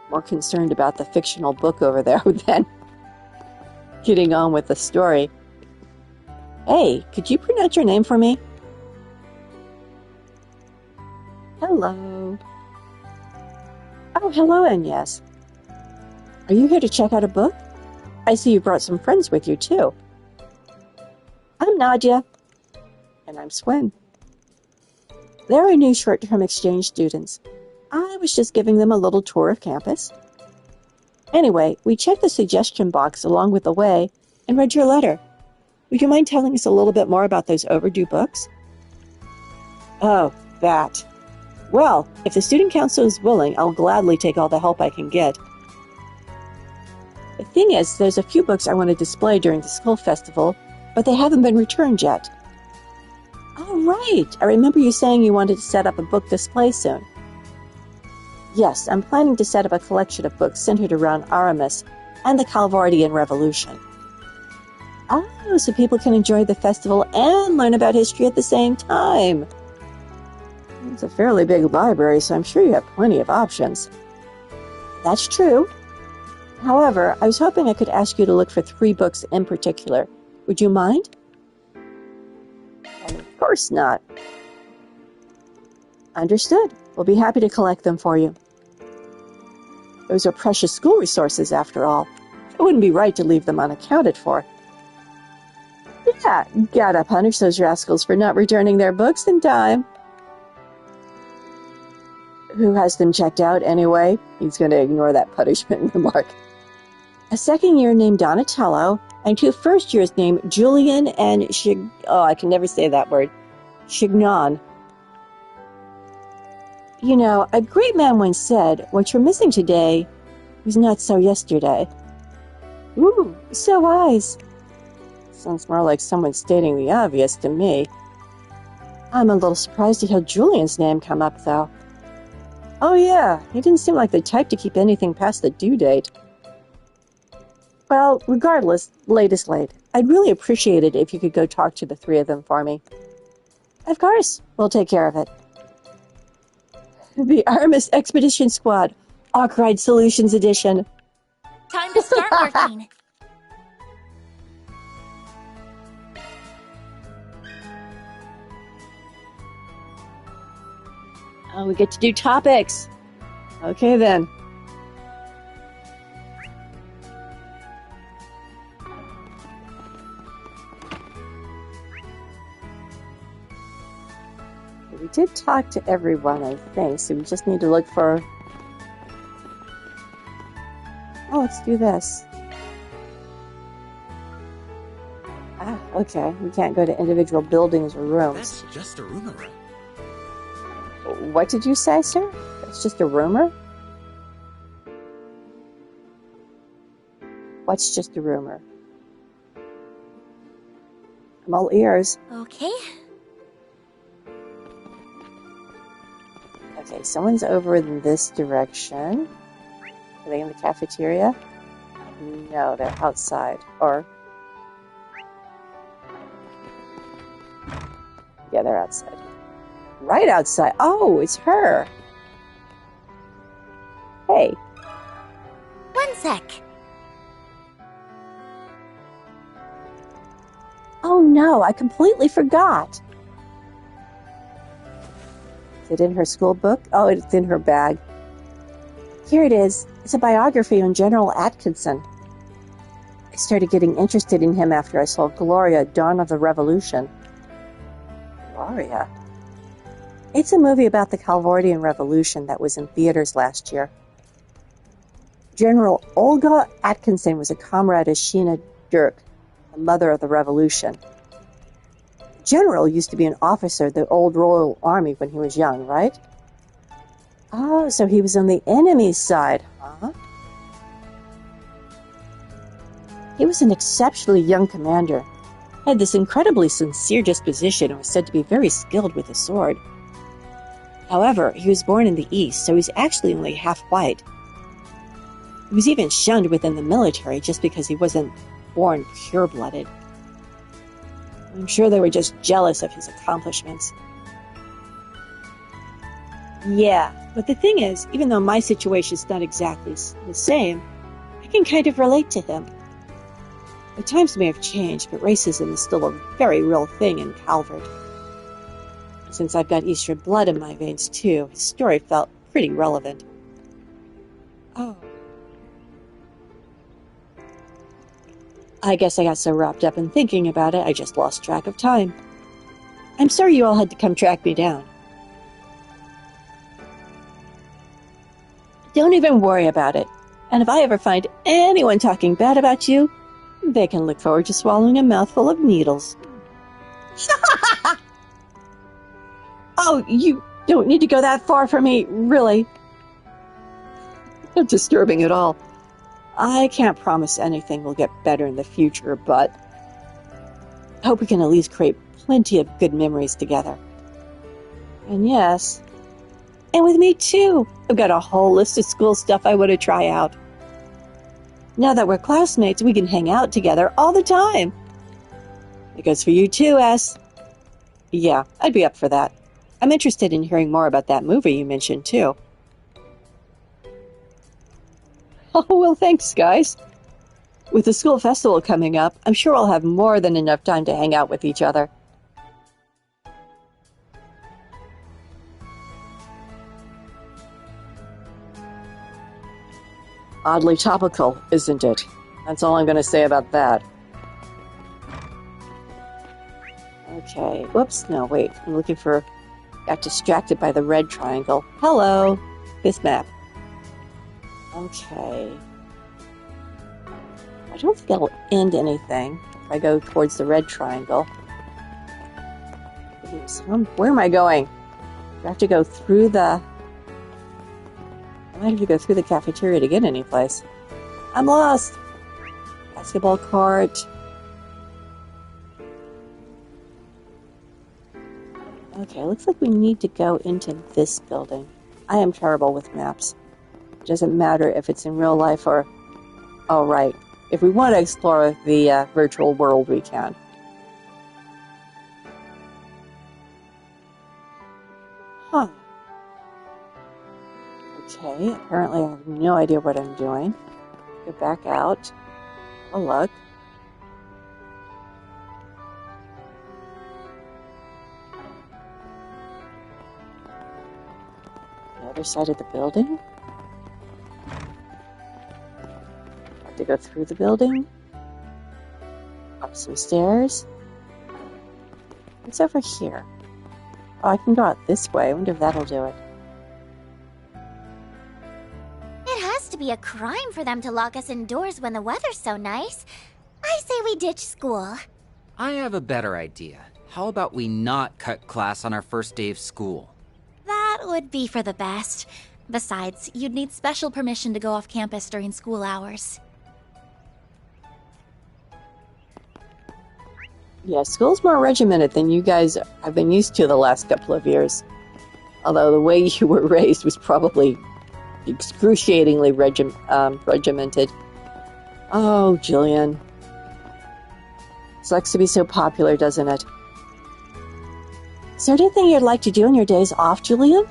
More concerned about the fictional book over there than getting on with the story. Hey, could you pronounce your name for me? Hello. Oh, hello, Agnes. Are you here to check out a book? I see you brought some friends with you, too. I'm Nadia. And I'm Swin. They're our new short-term exchange students. I was just giving them a little tour of campus. Anyway, we checked the suggestion box along with the way and read your letter. Would you mind telling us a little bit more about those overdue books? Oh, that. Well, if the student council is willing, I'll gladly take all the help I can get. The thing is, there's a few books I want to display during the school festival, but they haven't been returned yet. Oh, right. I remember you saying you wanted to set up a book display soon. Yes, I'm planning to set up a collection of books centered around Aramis and the Calvardian Revolution. Oh, so people can enjoy the festival and learn about history at the same time. It's a fairly big library, so I'm sure you have plenty of options. That's true. However, I was hoping I could ask you to look for 3 books in particular. Would you mind? Of course not. Understood. We'll be happy to collect them for you. Those are precious school resources, after all. It wouldn't be right to leave them unaccounted for. Yeah, gotta punish those rascals for not returning their books in time. Who has them checked out anyway? He's going to ignore that punishment remark. A second year named Donatello, and 2 first years named Julian and I can never say that word. Chignon. You know, a great man once said, what you're missing today was not so yesterday. Ooh, so wise. Sounds more like someone stating the obvious to me. I'm a little surprised to hear Julian's name come up, though. Oh yeah, he didn't seem like the type to keep anything past the due date. Well, regardless, late is late. I'd really appreciate it if you could go talk to the 3 of them for me. Of course, we'll take care of it. The Aramis Expedition Squad, Arkwright Solutions Edition. Time to start working. Oh, we get to do topics. Okay, then. We did talk to everyone, I think, so we just need to look for... Oh, let's do this. Ah, okay. We can't go to individual buildings or rooms. That's just a rumor. What did you say, sir? It's just a rumor? What's just a rumor? I'm all ears. Okay. Okay, someone's over in this direction. Are they in the cafeteria? No, they're outside. Or... yeah, they're outside. Right outside. Oh, it's her. Hey. One sec. Oh no, I completely forgot. Is it in her school book? Oh, it's in her bag. Here it is. It's a biography on General Atkinson. I started getting interested in him after I saw Gloria, Dawn of the Revolution. Gloria? It's a movie about the Calvardian Revolution that was in theaters last year. General Olga Atkinson was a comrade of Sheena Dirk, the mother of the revolution. The general used to be an officer of the old Royal Army when he was young, right? Oh, so he was on the enemy's side, huh? He was an exceptionally young commander, had this incredibly sincere disposition, and was said to be very skilled with the sword. However, he was born in the East, so he's actually only half white. He was even shunned within the military just because he wasn't born pure-blooded. I'm sure they were just jealous of his accomplishments. Yeah, but the thing is, even though my situation's not exactly the same, I can kind of relate to him. The times may have changed, but racism is still a very real thing in Calvert. Since I've got Eastern blood in my veins, too, his story felt pretty relevant. Oh. I guess I got so wrapped up in thinking about it, I just lost track of time. I'm sorry you all had to come track me down. Don't even worry about it. And if I ever find anyone talking bad about you, they can look forward to swallowing a mouthful of needles. Oh, you don't need to go that far for me, really. Not disturbing at all. I can't promise anything will get better in the future, but I hope we can at least create plenty of good memories together. And yes, and with me too. I've got a whole list of school stuff I want to try out. Now that we're classmates, we can hang out together all the time. It goes for you too, S. Yeah, I'd be up for that. I'm interested in hearing more about that movie you mentioned too. Oh, well, thanks, guys. With the school festival coming up, I'm sure we'll have more than enough time to hang out with each other. Oddly topical, isn't it? That's all I'm going to say about that. Okay, whoops, no, wait, I'm looking for... Got distracted by the red triangle. Hello! This map. Okay. I don't think that'll end anything if I go towards the red triangle. Where am I going? Do I have to go through the... I might have to go through the cafeteria to get any place. I'm lost! Basketball court. Okay, looks like we need to go into this building. I am terrible with maps. It doesn't matter if it's in real life or... Oh, right. If we want to explore the virtual world, we can. Huh. Okay, apparently I have no idea what I'm doing. Go back out. Oh, look. The other side of the building. Have to go through the building. Up some stairs. What's over here? Oh, I can go out this way. I wonder if that'll do it. It has to be a crime for them to lock us indoors when the weather's so nice. I say we ditch school. I have a better idea. How about we not cut class on our first day of school? That would be for the best. Besides, you'd need special permission to go off campus during school hours. Yeah, school's more regimented than you guys have been used to the last couple of years. Although the way you were raised was probably excruciatingly regimented. Oh, Jillian. Sucks to be so popular, doesn't it? Is there anything you'd like to do on your days off, Jillian?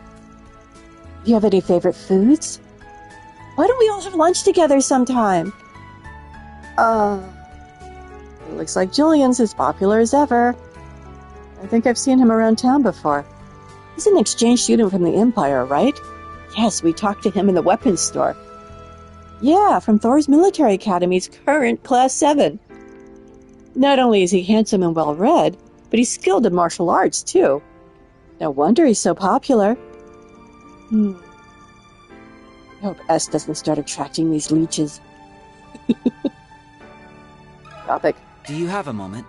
Do you have any favorite foods? Why don't we all have lunch together sometime? It looks like Jillian's as popular as ever. I think I've seen him around town before. He's an exchange student from the Empire, right? Yes, we talked to him in the weapons store. Yeah, from Thor's Military Academy's current Class 7. Not only is he handsome and well-read, but he's skilled in martial arts, too. No wonder he's so popular. I hope S doesn't start attracting these leeches. Topic. Do you have a moment?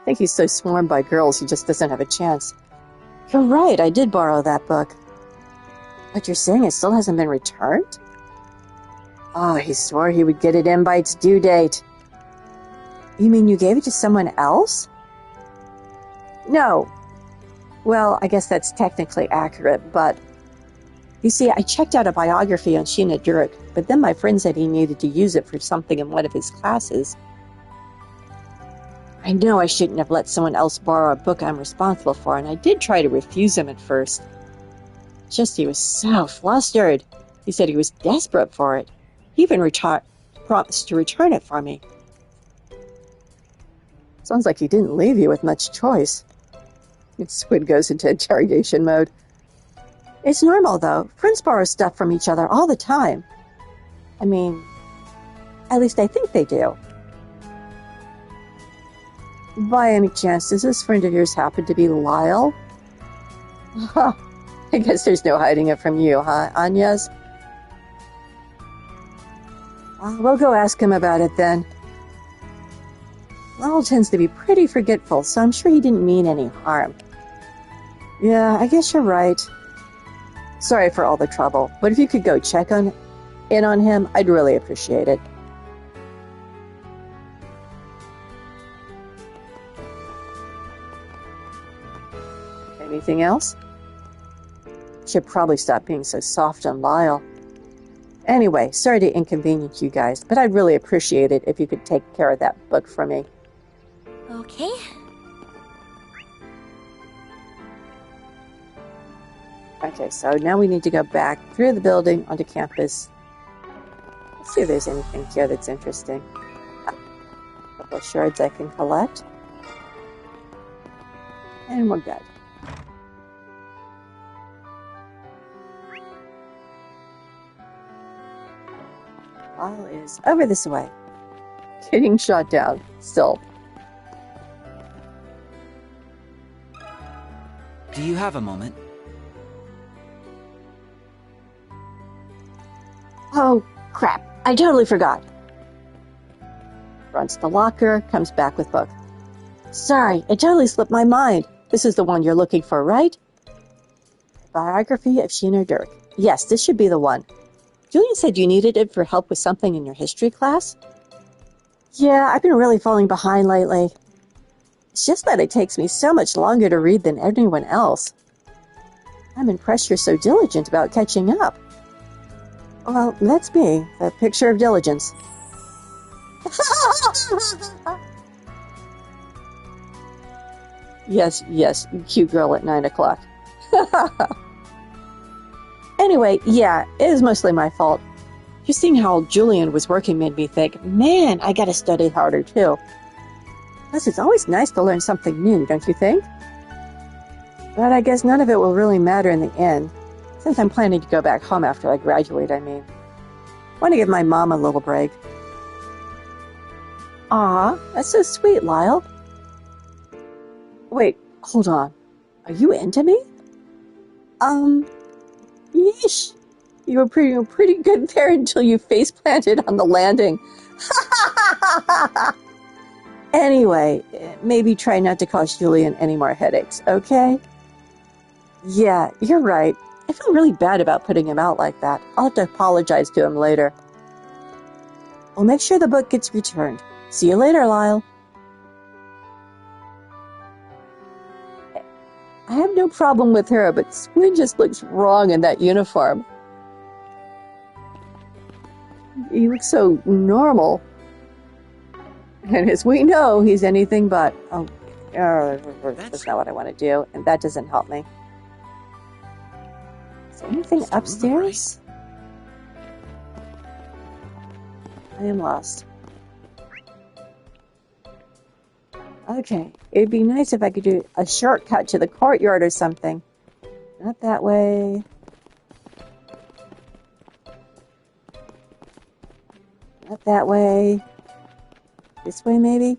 I think he's so swarmed by girls he just doesn't have a chance. You're right, I did borrow that book. But you're saying it still hasn't been returned? Oh, he swore he would get it in by its due date. You mean you gave it to someone else? No. Well, I guess that's technically accurate, but... You see, I checked out a biography on Sheena Durek, but then my friend said he needed to use it for something in one of his classes. I know I shouldn't have let someone else borrow a book I'm responsible for, and I did try to refuse him at first. Just he was so flustered. He said he was desperate for it. He even promised to return it for me. Sounds like he didn't leave you with much choice. Squid goes into interrogation mode. It's normal, though. Friends borrow stuff from each other all the time. I mean, at least I think they do. By any chance, does this friend of yours happen to be Lyle? Huh. I guess there's no hiding it from you, huh, Agnes? We'll go ask him about it then. Lyle tends to be pretty forgetful, so I'm sure he didn't mean any harm. Yeah, I guess you're right. Sorry for all the trouble, but if you could go check in on him, I'd really appreciate it. Anything else? Should probably stop being so soft on Lyle. Anyway, sorry to inconvenience you guys, but I'd really appreciate it if you could take care of that book for me. Okay. Okay, so now we need to go back through the building onto campus. Let's see if there's anything here that's interesting. A couple of shards I can collect. And we're good. Lyle is over this way. Getting shot down, still. Do you have a moment? Oh, crap. I totally forgot. Runs to the locker, comes back with book. Sorry, it totally slipped my mind. This is the one you're looking for, right? Biography of Sheena Dirk. Yes, this should be the one. Julian said you needed it for help with something in your history class? Yeah, I've been really falling behind lately. It's just that it takes me so much longer to read than anyone else. I'm impressed you're so diligent about catching up. Well, that's me, the picture of diligence. Yes, cute girl at 9 o'clock. Anyway, yeah, it is mostly my fault. Just seeing how Julian was working made me think, man, I gotta study harder too. Plus, it's always nice to learn something new, don't you think? But I guess none of it will really matter in the end, since I'm planning to go back home after I graduate, I mean. Want to give my mom a little break. Aw, that's so sweet, Lyle. Wait, hold on. Are you into me? Yeesh. You were pretty good there until you face planted on the landing. Anyway, maybe try not to cause Julian any more headaches, okay? Yeah, you're right. I feel really bad about putting him out like that. I'll have to apologize to him later. We'll make sure the book gets returned. See you later, Lyle. I have no problem with her, but Swin just looks wrong in that uniform. He looks so normal. And as we know, he's anything but. That's not what I want to do, and that doesn't help me. Is there anything upstairs? I am lost. Okay, it'd be nice if I could do a shortcut to the courtyard or something. Not that way. Not that way. This way, maybe?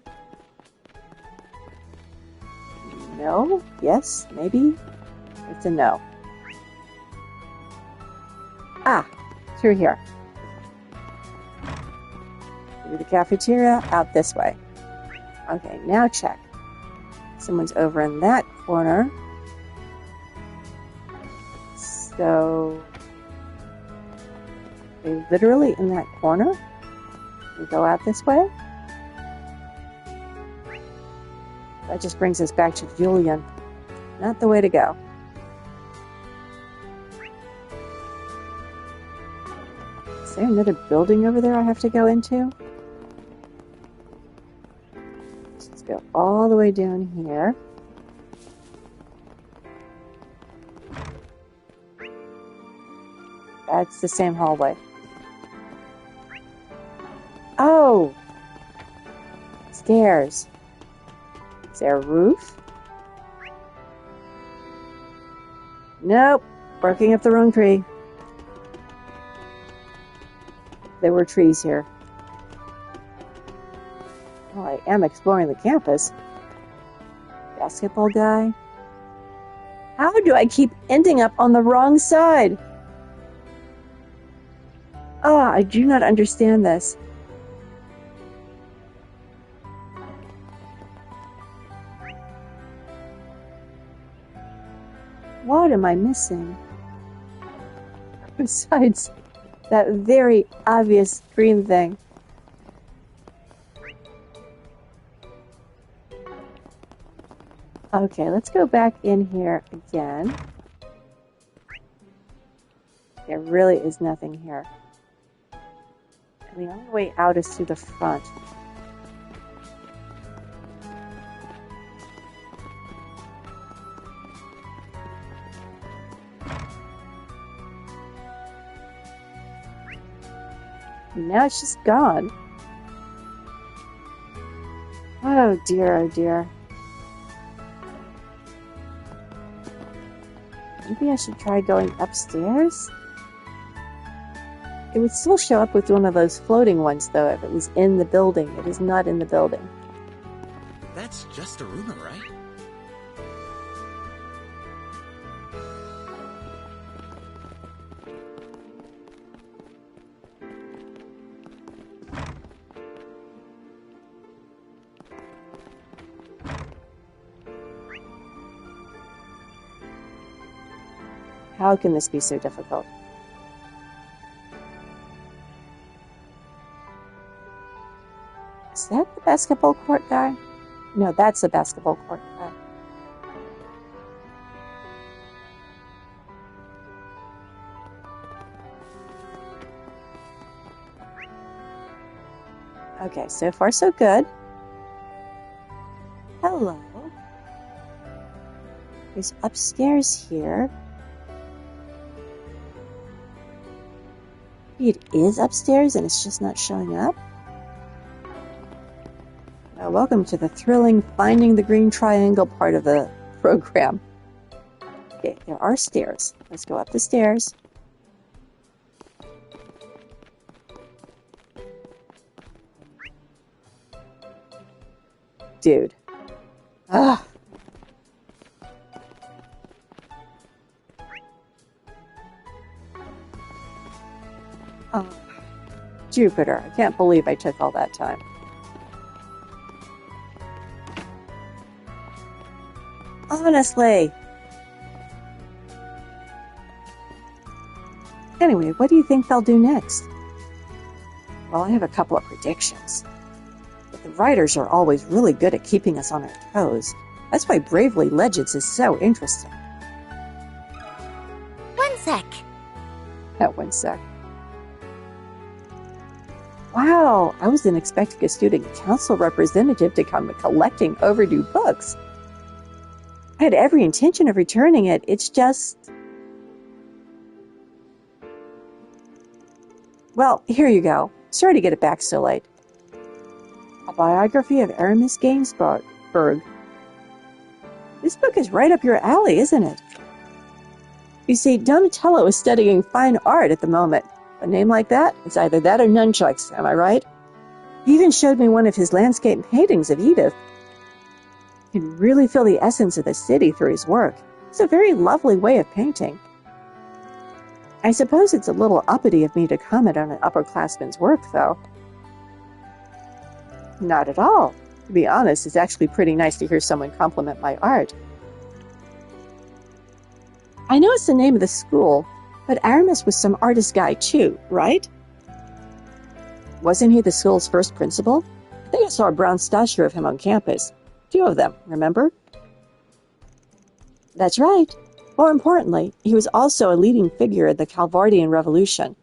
No? Yes? Maybe? It's a no. Ah! Through here. Through the cafeteria, out this way. Okay, now check. Someone's over in that corner. So... they're literally in that corner? We go out this way? That just brings us back to Julian. Not the way to go. Is there another building over there I have to go into? Let's go all the way down here. That's the same hallway. Oh! Stairs. Is there a roof? Nope. Barking up the wrong tree. There were trees here. Well, I am exploring the campus. Basketball guy. How do I keep ending up on the wrong side? Ah, I do not understand this. What am I missing? Besides that very obvious green thing. Okay, let's go back in here again. There really is nothing here. And the only way out is through the front. And now it's just gone. Oh dear, oh dear. Maybe I should try going upstairs? It would still show up with one of those floating ones, though, if it was in the building. It is not in the building. That's just a rumor, right? How can this be so difficult? Is that the basketball court guy? No, that's the basketball court guy. Okay, so far so good. Hello. There's upstairs here. Maybe it is upstairs and it's just not showing up? Welcome to the thrilling Finding the Green Triangle part of the program. Okay, there are stairs. Let's go up the stairs. Dude. Ugh. Oh, Jupiter. I can't believe I took all that time. Honestly. Anyway, what do you think they'll do next? Well, I have a couple of predictions. But the writers are always really good at keeping us on our toes. That's why Bravely Legends is so interesting. One sec. One sec. Wow, I wasn't expecting a student council representative to come collecting overdue books. I had every intention of returning it. It's just... Well, here you go. Sorry to get it back so late. A biography of Aramis Gainsbourg. This book is right up your alley, isn't it? You see, Donatello is studying fine art at the moment. A name like that? It's either that or nunchucks, am I right? He even showed me one of his landscape paintings of Edith. You can really feel the essence of the city through his work. It's a very lovely way of painting. I suppose it's a little uppity of me to comment on an upperclassman's work, though. Not at all. To be honest, it's actually pretty nice to hear someone compliment my art. I know it's the name of the school, but Aramis was some artist guy too, right? Wasn't he the school's first principal? I think I saw a brown statue of him on campus. Few of them, remember? That's right. More importantly, he was also a leading figure in the Calvardian Revolution.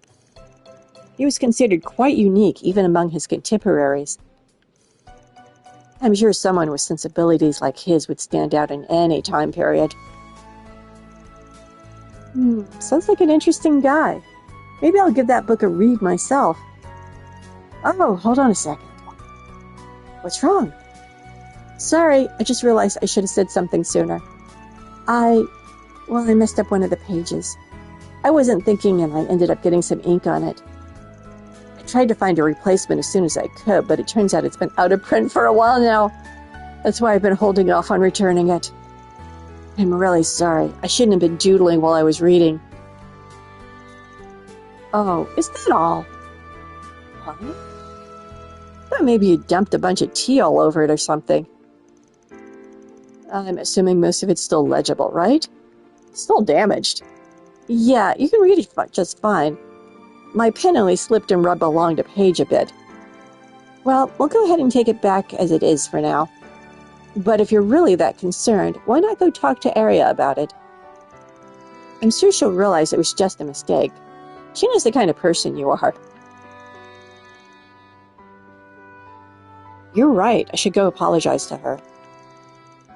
He was considered quite unique even among his contemporaries. I'm sure someone with sensibilities like his would stand out in any time period. Sounds like an interesting guy. Maybe I'll give that book a read myself. Oh, hold on a second. What's wrong? Sorry, I just realized I should have said something sooner. I messed up one of the pages. I wasn't thinking and I ended up getting some ink on it. I tried to find a replacement as soon as I could, but it turns out it's been out of print for a while now. That's why I've been holding off on returning it. I'm really sorry. I shouldn't have been doodling while I was reading. Oh, is that all? Huh? I thought maybe you dumped a bunch of tea all over it or something. I'm assuming most of it's still legible, right? Still damaged. Yeah, you can read it just fine. My pen only slipped and rubbed along the page a bit. Well, we'll go ahead and take it back as it is for now. But if you're really that concerned, why not go talk to Arya about it? I'm sure she'll realize it was just a mistake. She knows the kind of person you are. You're right. I should go apologize to her.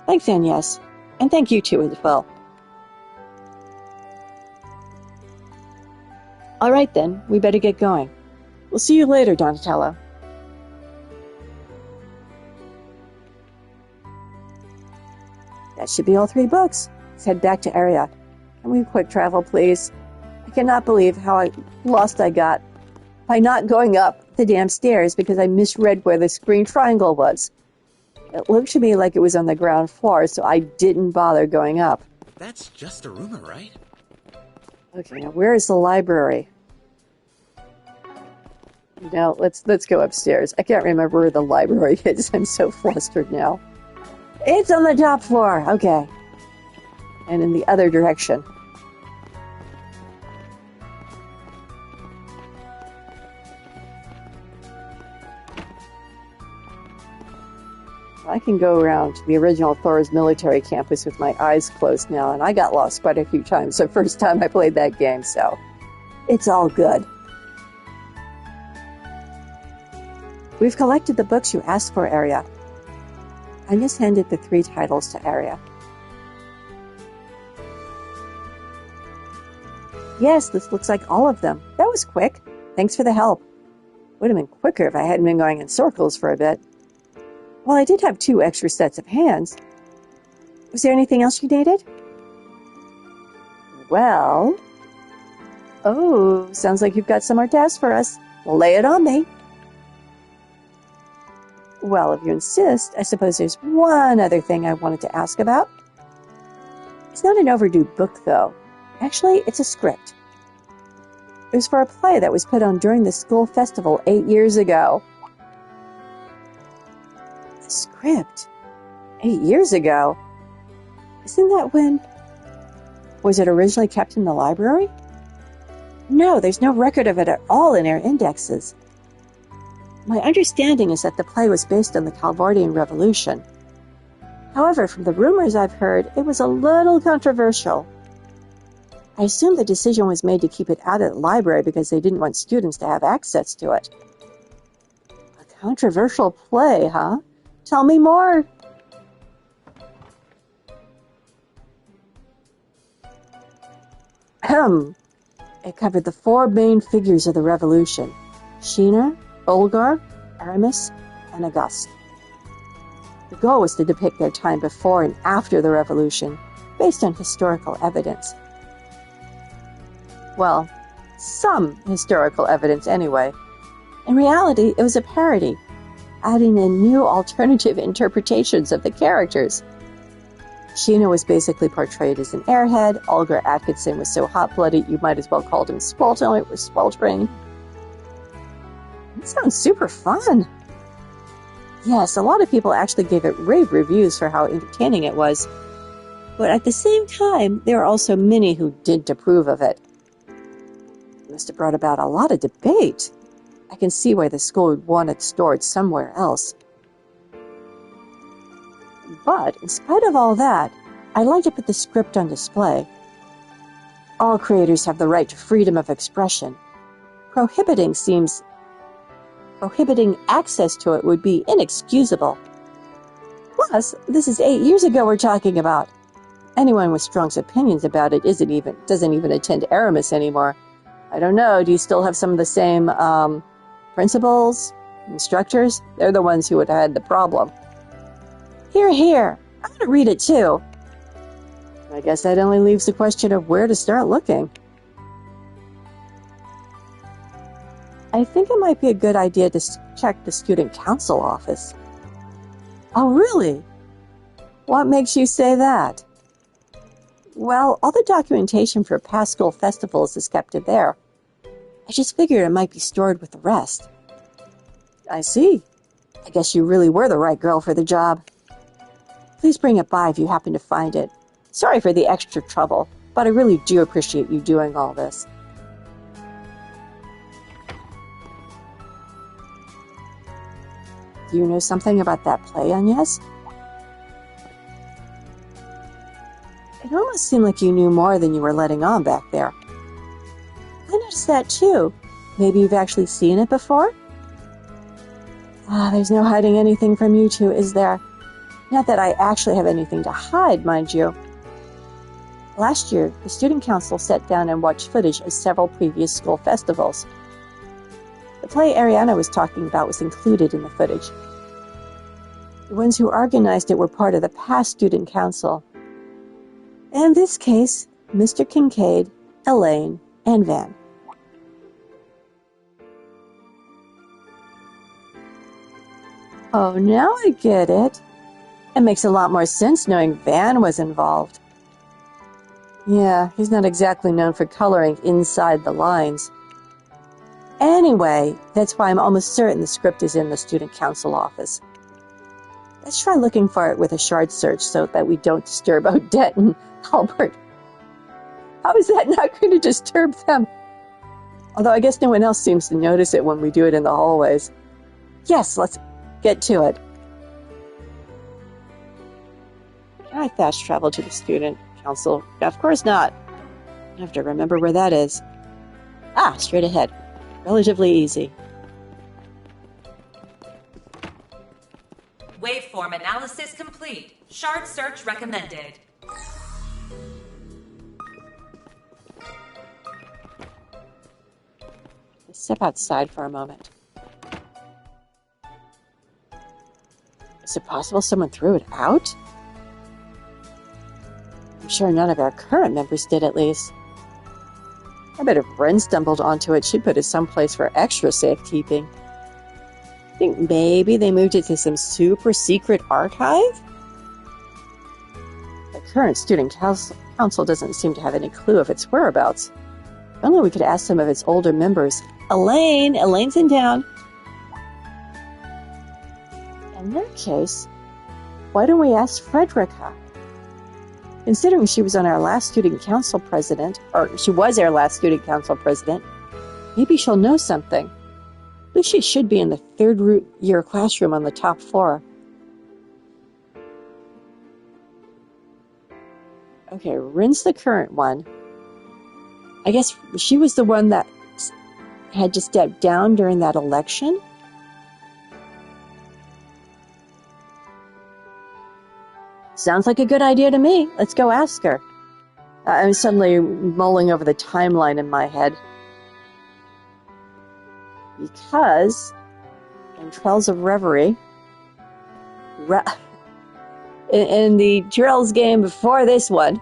Thanks, Agnes. And thank you too as well. All right then, we better get going. We'll see you later, Donatello. That should be all 3 books. Let's head back to Arya. Can we quick travel, please? I cannot believe how lost I got by not going up the damn stairs because I misread where the green triangle was. It looked to me like it was on the ground floor, so I didn't bother going up. That's just a rumor, right? Okay, now where is the library? Now, let's go upstairs. I can't remember where the library is. I'm so flustered now. It's on the top floor. Okay. And in the other direction. I can go around to the original Thor's military campus with my eyes closed now, and I got lost quite a few times the first time I played that game, so it's all good. We've collected the books you asked for, Arya. I just handed the 3 titles to Arya. Yes, this looks like all of them. That was quick. Thanks for the help. Would have been quicker if I hadn't been going in circles for a bit. Well, I did have 2 extra sets of hands. Was there anything else you needed? Well... Oh, sounds like you've got some more tasks for us. Lay it on me. Well, if you insist, I suppose there's one other thing I wanted to ask about. It's not an overdue book, though. Actually, it's a script. It was for a play that was put on during the school festival 8 years ago. A script? 8 years ago? Isn't that when... Was it originally kept in the library? No, there's no record of it at all in our indexes. My understanding is that the play was based on the Calvardian Revolution. However, from the rumors I've heard, it was a little controversial. I assume the decision was made to keep it out of the library because they didn't want students to have access to it. A controversial play, huh? Tell me more. It covered the 4 main figures of the revolution: Sheena, Olgar, Aramis, and Auguste. The goal was to depict their time before and after the revolution, based on historical evidence. Well, some historical evidence anyway. In reality, it was a parody, adding in new alternative interpretations of the characters. Sheena was basically portrayed as an airhead. Olgar Atkinson was so hot-blooded you might as well call him sweltering. It sounds super fun. Yes, a lot of people actually gave it rave reviews for how entertaining it was. But at the same time, there are also many who didn't approve of it. It must have brought about a lot of debate. I can see why the school would want it stored somewhere else. But, in spite of all that, I'd like to put the script on display. All creators have the right to freedom of expression. Prohibiting access to it would be inexcusable. Plus, this is 8 years ago we're talking about. Anyone with strong opinions about it doesn't even attend Aramis anymore. I don't know, do you still have some of the same principals, instructors? They're the ones who would have had the problem. Here, I'm going to read it too. I guess that only leaves the question of where to start looking. I think it might be a good idea to check the student council office. Oh, really? What makes you say that? Well, all the documentation for past school festivals is kept in there. I just figured it might be stored with the rest. I see. I guess you really were the right girl for the job. Please bring it by if you happen to find it. Sorry for the extra trouble. but I really do appreciate you doing all this. Do you know something about that play, Agnes? It almost seemed like you knew more than you were letting on back there. I noticed that too. Maybe you've actually seen it before? There's no hiding anything from you two, is there? Not that I actually have anything to hide, mind you. Last year, the student council sat down and watched footage of several previous school festivals. The play Ariana was talking about was included in the footage. The ones who organized it were part of the past student council. In this case, Mr. Kincaid, Elaine, and Van. Oh, now I get it. It makes a lot more sense knowing Van was involved. Yeah, he's not exactly known for coloring inside the lines. Anyway, that's why I'm almost certain the script is in the student council office. Let's try looking for it with a shard search so that we don't disturb Odette and Albert. How is that not going to disturb them? Although I guess no one else seems to notice it when we do it in the hallways. Yes, let's get to it. Can I fast travel to the student council? Of course not. I have to remember where that is. Straight ahead. Relatively easy. Waveform analysis complete. Shard search recommended. Let's step outside for a moment. Is it possible someone threw it out? I'm sure none of our current members did, at least. I bet if Ren stumbled onto it, she'd put it someplace for extra safekeeping. I think maybe they moved it to some super secret archive? The current student council doesn't seem to have any clue of its whereabouts. If only we could ask some of its older members. Elaine's in town. In that case, why don't we ask Frederica? Considering she was our last student council president, maybe she'll know something. At least she should be in the third year classroom on the top floor. Okay, Rin's the current one. I guess she was the one that had to step down during that election. Sounds like a good idea to me. Let's go ask her. I'm suddenly mulling over the timeline in my head. Because in Trails of Reverie, in the Trails game before this one,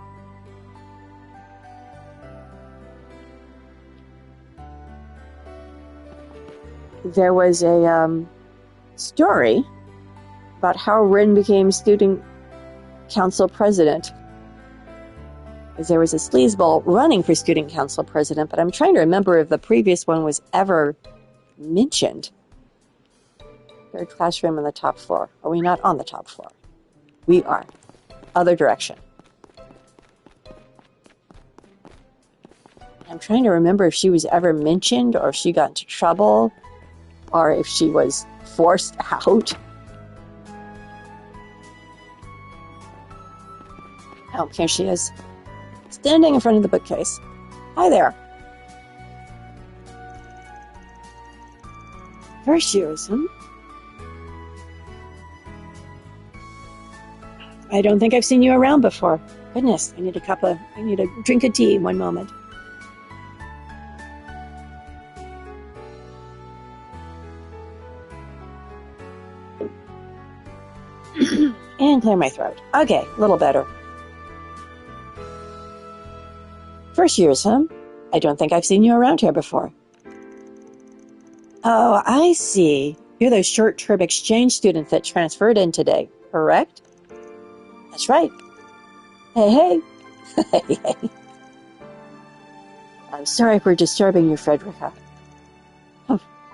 there was a story about how Rin became student council president. Because there was a sleazeball running for student council president, but I'm trying to remember if the previous one was ever mentioned. Third classroom on the top floor. Are we not on the top floor? We are. Other direction. I'm trying to remember if she was ever mentioned, or if she got into trouble, or if she was forced out. Oh, here she is. Standing in front of the bookcase. Hi there. First years, huh? I don't think I've seen you around before. Goodness, I need a drink of tea. One moment. And clear my throat. Okay, a little better. First years, huh? I don't think I've seen you around here before. Oh, I see. You're those short-term exchange students that transferred in today, correct? That's right. Hey. Hey. I'm sorry for disturbing you, Frederica.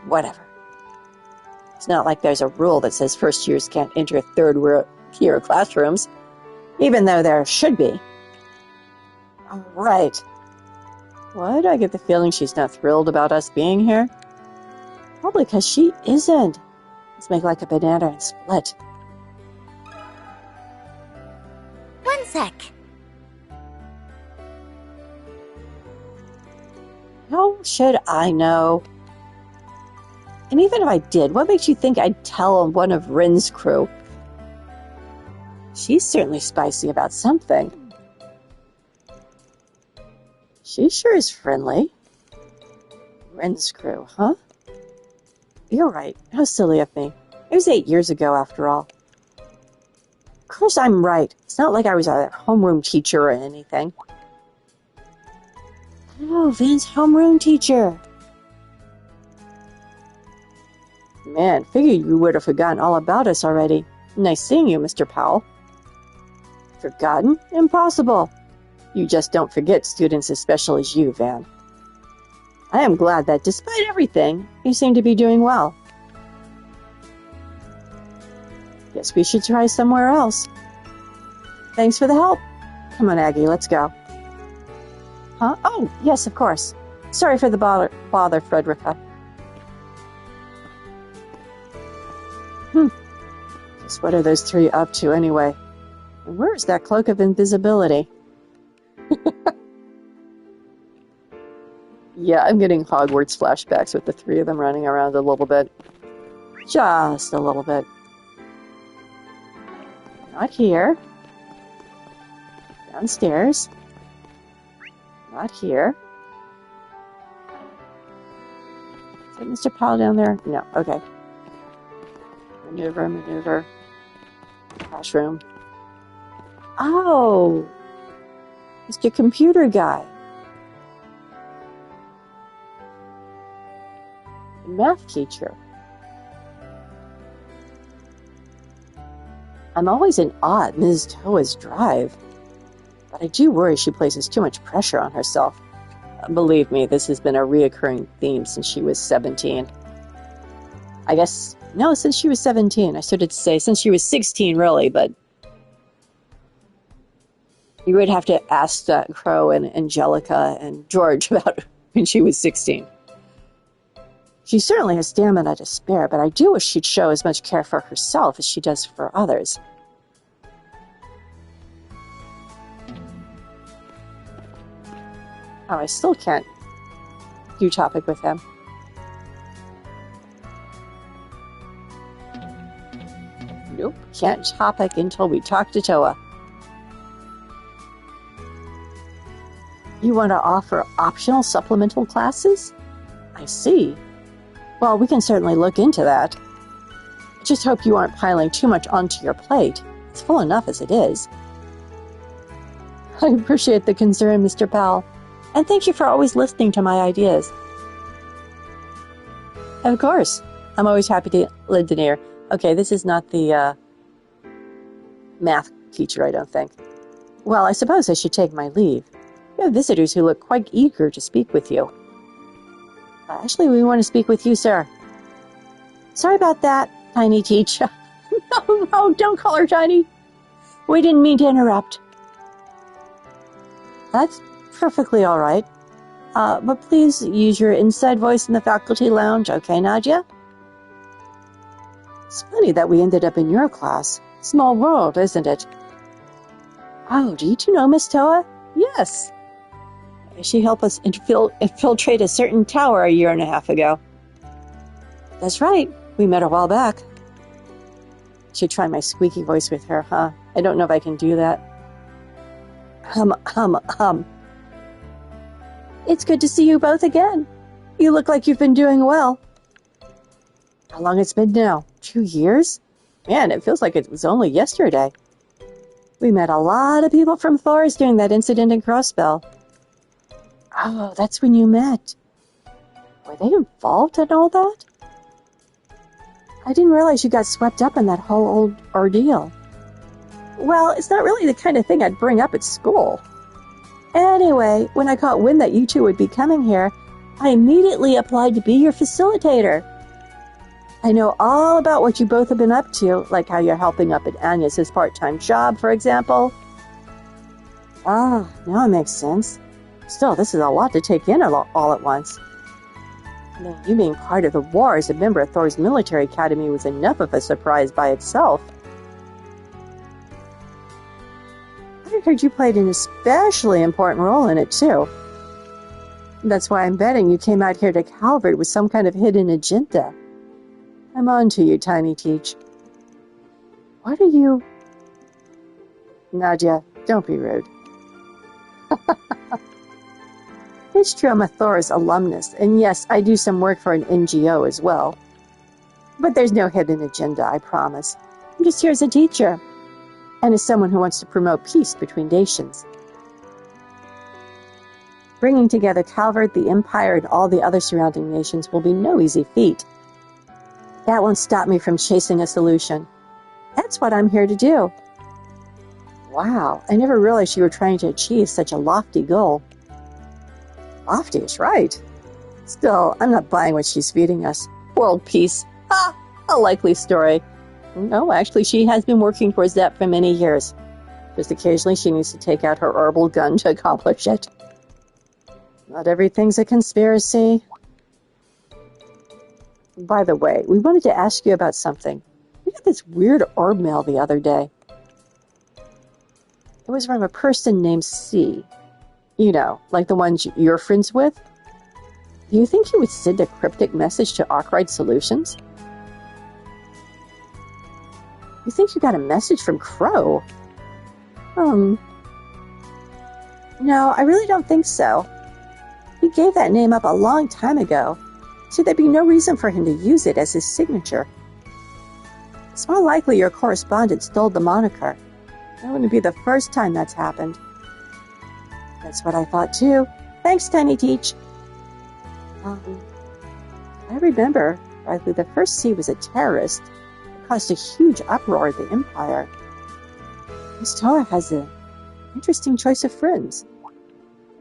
Whatever. It's not like there's a rule that says first years can't enter third year classrooms, even though there should be. All right. Why do I get the feeling she's not thrilled about us being here? Probably because she isn't. Let's make like a banana and split. One sec. How should I know? And even if I did, what makes you think I'd tell one of Rin's crew? She's certainly spicy about something. She sure is friendly. Rin's crew, huh? You're right. How silly of me. It was 8 years ago, after all. Of course I'm right. It's not like I was a homeroom teacher or anything. Oh, Vin's homeroom teacher. Man, figured you would have forgotten all about us already. Nice seeing you, Mr. Powell. Forgotten? Impossible. You just don't forget students as special as you, Van. I am glad that despite everything, you seem to be doing well. Guess we should try somewhere else. Thanks for the help. Come on, Aggie, let's go. Huh? Oh, yes, of course. Sorry for the bother, Frederica. Just what are those three up to anyway? And where is that cloak of invisibility? Yeah, I'm getting Hogwarts flashbacks with the three of them running around a little bit. Just a little bit. Not here. Downstairs. Not here. Is that Mr. Powell down there? No, okay. Maneuver, maneuver. Classroom. Oh! Mr. Computer Guy. The math teacher. I'm always in awe at Ms. Toa's drive, but I do worry she places too much pressure on herself. Believe me, this has been a reoccurring theme since she was 17. I guess, no, since she was 17. I started to say since she was 16, really, but you would have to ask Crow and Angelica and George about when she was 16. She certainly has stamina to spare, but I do wish she'd show as much care for herself as she does for others. Oh, I still can't do topic with him. Nope, can't topic until we talk to Toa. You want to offer optional supplemental classes? I see. Well, we can certainly look into that. I just hope you aren't piling too much onto your plate. It's full enough as it is. I appreciate the concern, Mr. Powell, and thank you for always listening to my ideas. Of course. I'm always happy to lend an ear. Okay, this is not the math teacher, I don't think. Well, I suppose I should take my leave. You have visitors who look quite eager to speak with you. Actually, we want to speak with you, sir. Sorry about that, Tiny Teach. No, don't call her Tiny. We didn't mean to interrupt. That's perfectly all right. But please use your inside voice in the faculty lounge, okay, Nadia? It's funny that we ended up in your class. Small world, isn't it? Oh, do you two know Miss Toa? Yes. She helped us infiltrate a certain tower a year and a half ago. That's right. We met a while back. Should try my squeaky voice with her, huh? I don't know if I can do that. It's good to see you both again. You look like you've been doing well. How long it's been now? 2 years? Man, it feels like it was only yesterday. We met a lot of people from Thor's during that incident in Crossbell. Oh, that's when you met. Were they involved in all that? I didn't realize you got swept up in that whole old ordeal. Well, it's not really the kind of thing I'd bring up at school. Anyway, when I caught wind that you two would be coming here, I immediately applied to be your facilitator. I know all about what you both have been up to, like how you're helping up at Agnes's part-time job, for example. Ah, now it makes sense. Still, this is a lot to take in all at once. And then you being part of the war as a member of Thor's military academy was enough of a surprise by itself. I heard you played an especially important role in it, too. That's why I'm betting you came out here to Calvert with some kind of hidden agenda. I'm on to you, Tiny Teach. What are you... Nadia, don't be rude. It's true I'm a Thor's alumnus, and yes, I do some work for an NGO as well. But there's no hidden agenda, I promise. I'm just here as a teacher, and as someone who wants to promote peace between nations. Bringing together Calvert, the Empire, and all the other surrounding nations will be no easy feat. That won't stop me from chasing a solution. That's what I'm here to do. Wow, I never realized you were trying to achieve such a lofty goal. Lofty is right. Still, I'm not buying what she's feeding us. World peace. Ha! A likely story. No, actually, she has been working towards that for many years. Just occasionally she needs to take out her herbal gun to accomplish it. Not everything's a conspiracy. By the way, we wanted to ask you about something. We got this weird orb mail the other day. It was from a person named C. You know, like the ones you're friends with. Do you think he would send a cryptic message to Arkwright Solutions? You think you got a message from Crow? No, I really don't think so. He gave that name up a long time ago, so there'd be no reason for him to use it as his signature. It's more likely your correspondent stole the moniker. That wouldn't be the first time that's happened. That's what I thought too. Thanks, Tiny Teach. I remember, rightly, the first C was a terrorist. It caused a huge uproar at the Empire. Miss Toa has an interesting choice of friends.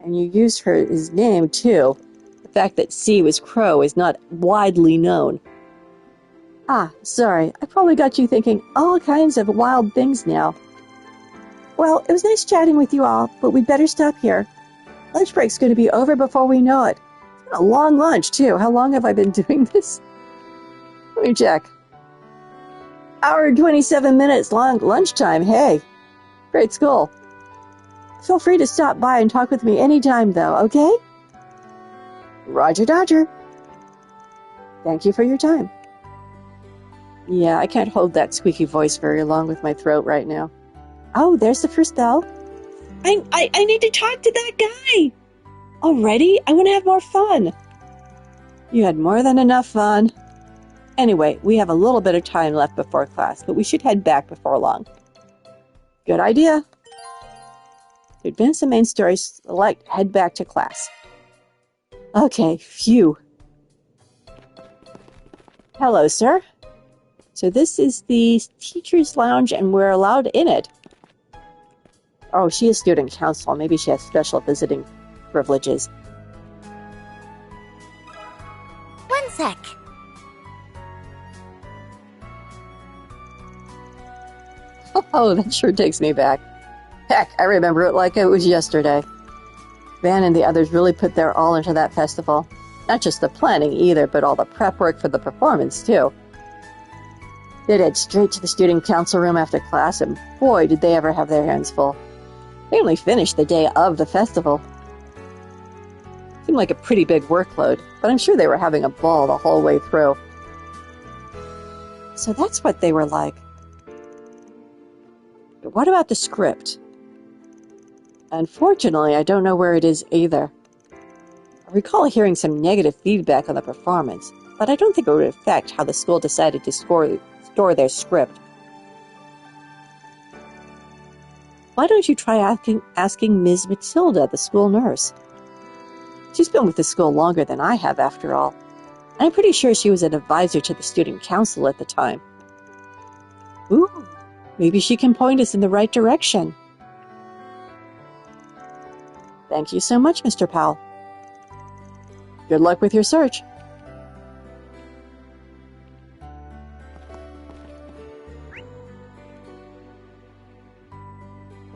And you used his name, too. The fact that C was Crow is not widely known. Ah, sorry. I probably got you thinking all kinds of wild things now. Well, it was nice chatting with you all, but we'd better stop here. Lunch break's going to be over before we know it. It's been a long lunch, too. How long have I been doing this? Let me check. Hour and 27 minutes long lunchtime. Hey, great school. Feel free to stop by and talk with me anytime, though, okay? Roger Dodger. Thank you for your time. Yeah, I can't hold that squeaky voice very long with my throat right now. Oh, there's the first bell. I need to talk to that guy. Already? I want to have more fun. You had more than enough fun. Anyway, we have a little bit of time left before class, but we should head back before long. Good idea. To advance the main story, head back to class. Okay, phew. Hello, sir. So this is the teacher's lounge, and we're allowed in it. Oh, she is student council. Maybe she has special visiting privileges. One sec. Oh, that sure takes me back. Heck, I remember it like it was yesterday. Van and the others really put their all into that festival. Not just the planning either, but all the prep work for the performance, too. They'd head straight to the student council room after class, and boy, did they ever have their hands full. They only finished the day of the festival. Seemed like a pretty big workload, but I'm sure they were having a ball the whole way through. So that's what they were like. But what about the script? Unfortunately, I don't know where it is either. I recall hearing some negative feedback on the performance, but I don't think it would affect how the school decided to store their script. Why don't you try asking Ms. Matilda, the school nurse? She's been with the school longer than I have, after all. I'm pretty sure she was an advisor to the student council at the time. Ooh, maybe she can point us in the right direction. Thank you so much, Mr. Powell. Good luck with your search.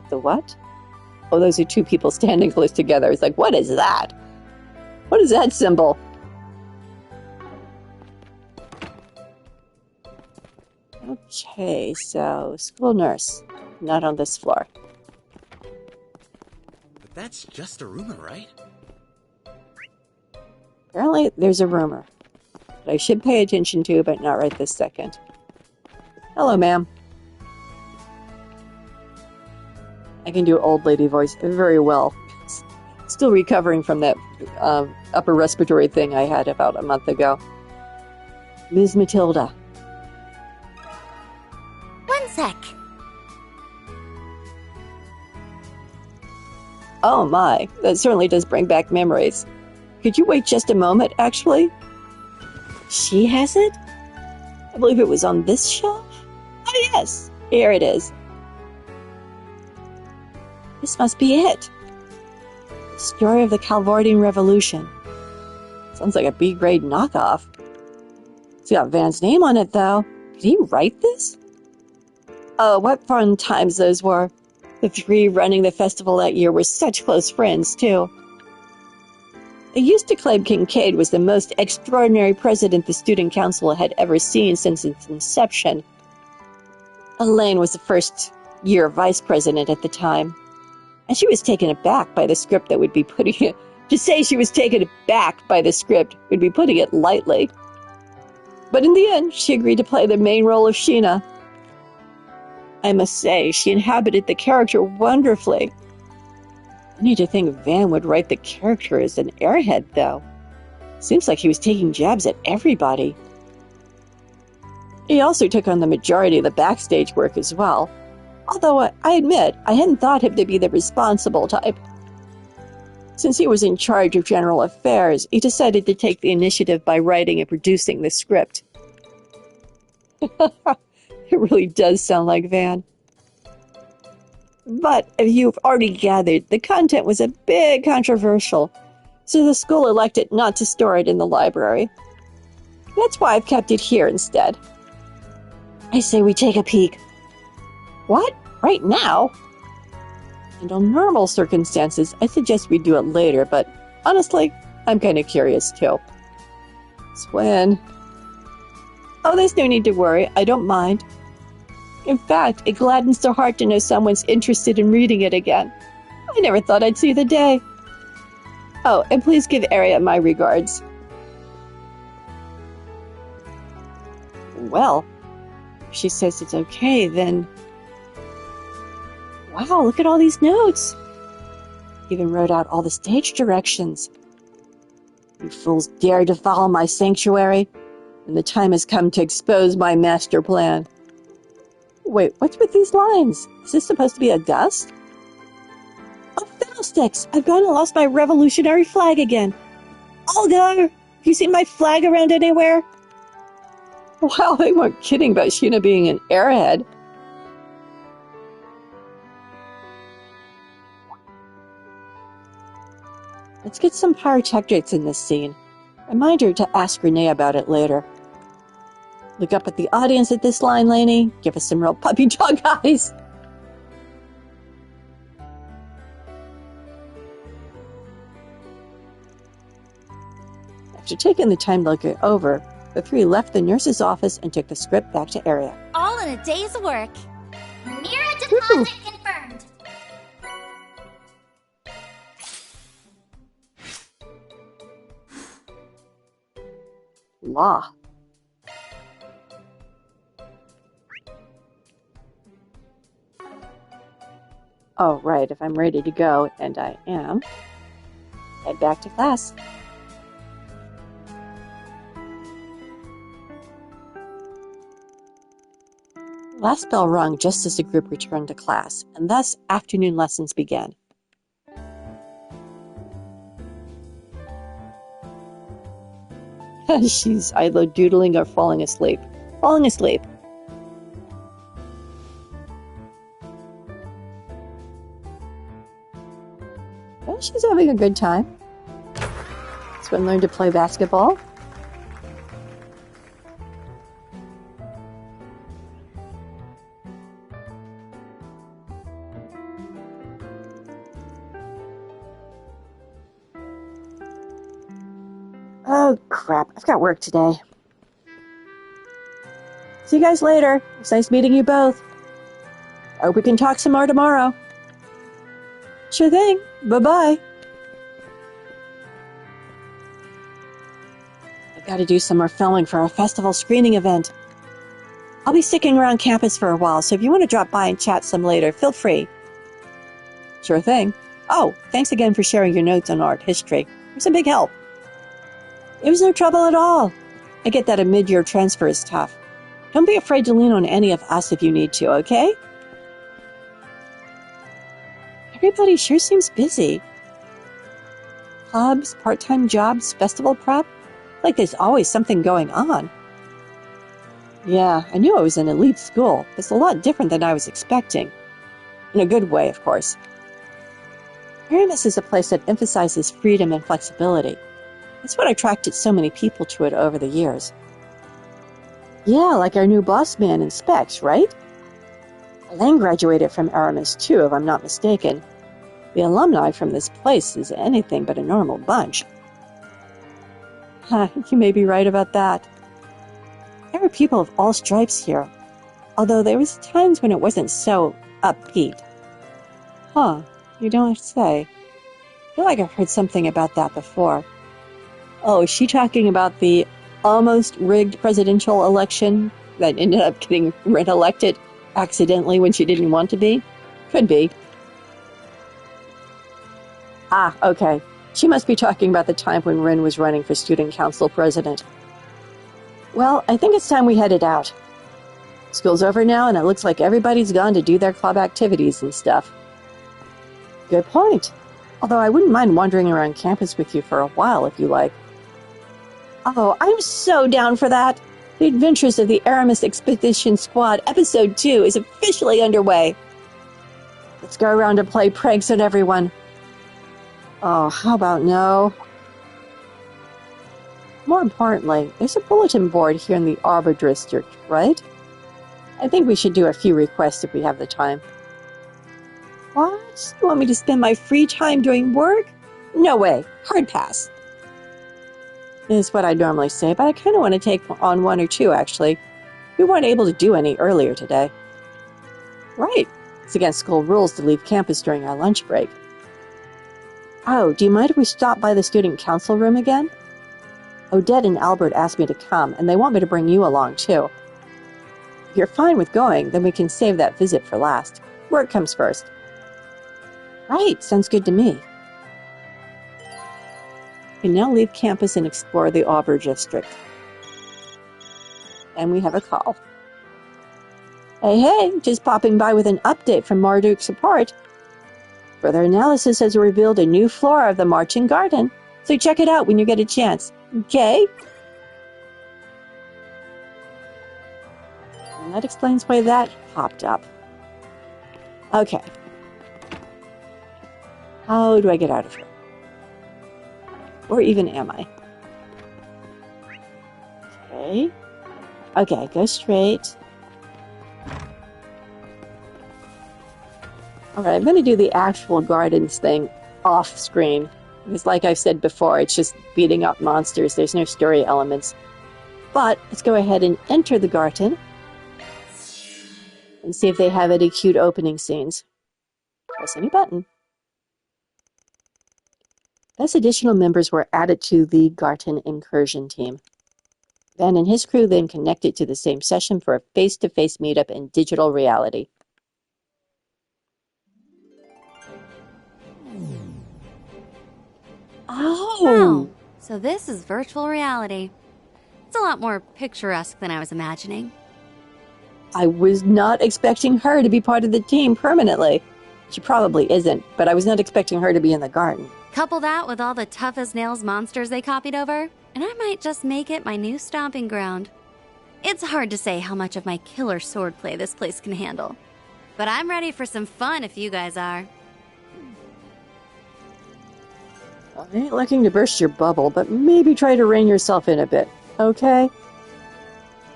The what? Oh, those are two people standing close together. It's like, what is that? What is that symbol? Okay, so school nurse. Not on this floor. But that's just a rumor, right? Apparently, there's a rumor that I should pay attention to, but not right this second. Hello, ma'am. I can do old lady voice very well. Still recovering from that upper respiratory thing I had about a month ago. Ms. Matilda. One sec. Oh my, that certainly does bring back memories. Could you wait just a moment, actually? She has it? I believe it was on this shelf? Oh yes, here it is. This must be it. The story of the Calvardian Revolution. Sounds like a B-grade knockoff. It's got Van's name on it, though. Did he write this? Oh, what fun times those were. The three running the festival that year were such close friends, too. They used to claim Kincaid was the most extraordinary president the student council had ever seen since its inception. Elaine was the first-year vice president at the time, and she was taken aback by the script that would be putting it... To say she was taken aback by the script would be putting it lightly. But in the end, she agreed to play the main role of Sheena. I must say, she inhabited the character wonderfully. I need to think Van would write the character as an airhead, though. Seems like he was taking jabs at everybody. He also took on the majority of the backstage work as well. Although I admit, I hadn't thought him to be the responsible type. Since he was in charge of general affairs, he decided to take the initiative by writing and producing the script. It really does sound like Van. But if you've already gathered, the content was a bit controversial, so the school elected not to store it in the library. That's why I've kept it here instead. I say we take a peek. What? Right now? Under normal circumstances, I suggest we do it later, but honestly, I'm kind of curious too. Swin. Oh, there's no need to worry. I don't mind. In fact, it gladdens the heart to know someone's interested in reading it again. I never thought I'd see the day. Oh, and please give Aria my regards. Well, if she says it's okay, then... Wow, look at all these notes. Even wrote out all the stage directions. You fools dare to follow my sanctuary, and the time has come to expose my master plan. Wait, what's with these lines? Is this supposed to be a gust? Oh, fiddlesticks! I've gone and lost my revolutionary flag again. Olga! Have you seen my flag around anywhere? Wow, they weren't kidding about Sheena being an airhead. Let's get some pyrotechnics in this scene. Remind her to ask Renee about it later. Look up at the audience at this line, Lainey. Give us some real puppy dog eyes. After taking the time to look it over, the three left the nurse's office and took the script back to Aria. All in a day's work. Mira deposit confirmed. Law. Oh, right, if I'm ready to go, and I am, head back to class. Last bell rung just as the group returned to class, and thus afternoon lessons began. She's either doodling or falling asleep. Falling asleep. Well, she's having a good time. Swin learned to play basketball. Oh, crap. I've got work today. See you guys later. It's nice meeting you both. I hope we can talk some more tomorrow. Sure thing. Bye-bye. I've got to do some more filming for our festival screening event. I'll be sticking around campus for a while, so if you want to drop by and chat some later, feel free. Sure thing. Oh, thanks again for sharing your notes on art history. It was a big help. It was no trouble at all. I get that a mid-year transfer is tough. Don't be afraid to lean on any of us if you need to, okay? Everybody sure seems busy. Clubs, part-time jobs, festival prep. Like there's always something going on. Yeah, I knew I was an elite school. It's a lot different than I was expecting. In a good way, of course. Aramis is a place that emphasizes freedom and flexibility. That's what attracted so many people to it over the years. Yeah, like our new boss man in Specs, right? Elaine graduated from Aramis too, if I'm not mistaken. The alumni from this place is anything but a normal bunch. You may be right about that. There were people of all stripes here, although there was times when it wasn't so upbeat. Huh, you don't say. I feel like I've heard something about that before. Oh, is she talking about the almost rigged presidential election that ended up getting Ren elected accidentally when she didn't want to be? Could be. Ah, okay. She must be talking about the time when Ren was running for student council president. Well, I think it's time we headed out. School's over now, and it looks like everybody's gone to do their club activities and stuff. Good point. Although I wouldn't mind wandering around campus with you for a while if you like. Oh, I'm so down for that! The Adventures of the Aramis Expedition Squad Episode 2 is officially underway. Let's go around and play pranks on everyone. Oh, how about no? More importantly, there's a bulletin board here in the Arbor District, right? I think we should do a few requests if we have the time. What? You want me to spend my free time doing work? No way. Hard pass. Is what I normally say, but I kind of want to take on one or two, actually. We weren't able to do any earlier today. Right. It's against school rules to leave campus during our lunch break. Oh, do you mind if we stop by the student council room again? Odette and Albert asked me to come, and they want me to bring you along, too. If you're fine with going, then we can save that visit for last. Work comes first. Right, sounds good to me. We can now leave campus and explore the Arbor District. And we have a call. Hey, just popping by with an update from Marduk's Apart. Further analysis has revealed a new flora of the Marching Garden, so check it out when you get a chance, okay? And that explains why that popped up. Okay. How do I get out of here? Or even am I? Okay. Okay, go straight. Alright, I'm going to do the actual gardens thing off screen. Because like I've said before, it's just beating up monsters. There's no story elements. But let's go ahead and enter the garden. And see if they have any cute opening scenes. Press any button. Thus, additional members were added to the Garten Incursion team. Van and his crew then connected to the same session for a face-to-face meetup in digital reality. Oh! So this is virtual reality. It's a lot more picturesque than I was imagining. I was not expecting her to be part of the team permanently. She probably isn't, but I was not expecting her to be in the garden. Couple that with all the tough-as-nails monsters they copied over, and I might just make it my new stomping ground. It's hard to say how much of my killer swordplay this place can handle. But I'm ready for some fun if you guys are. I ain't looking to burst your bubble, but maybe try to rein yourself in a bit, okay?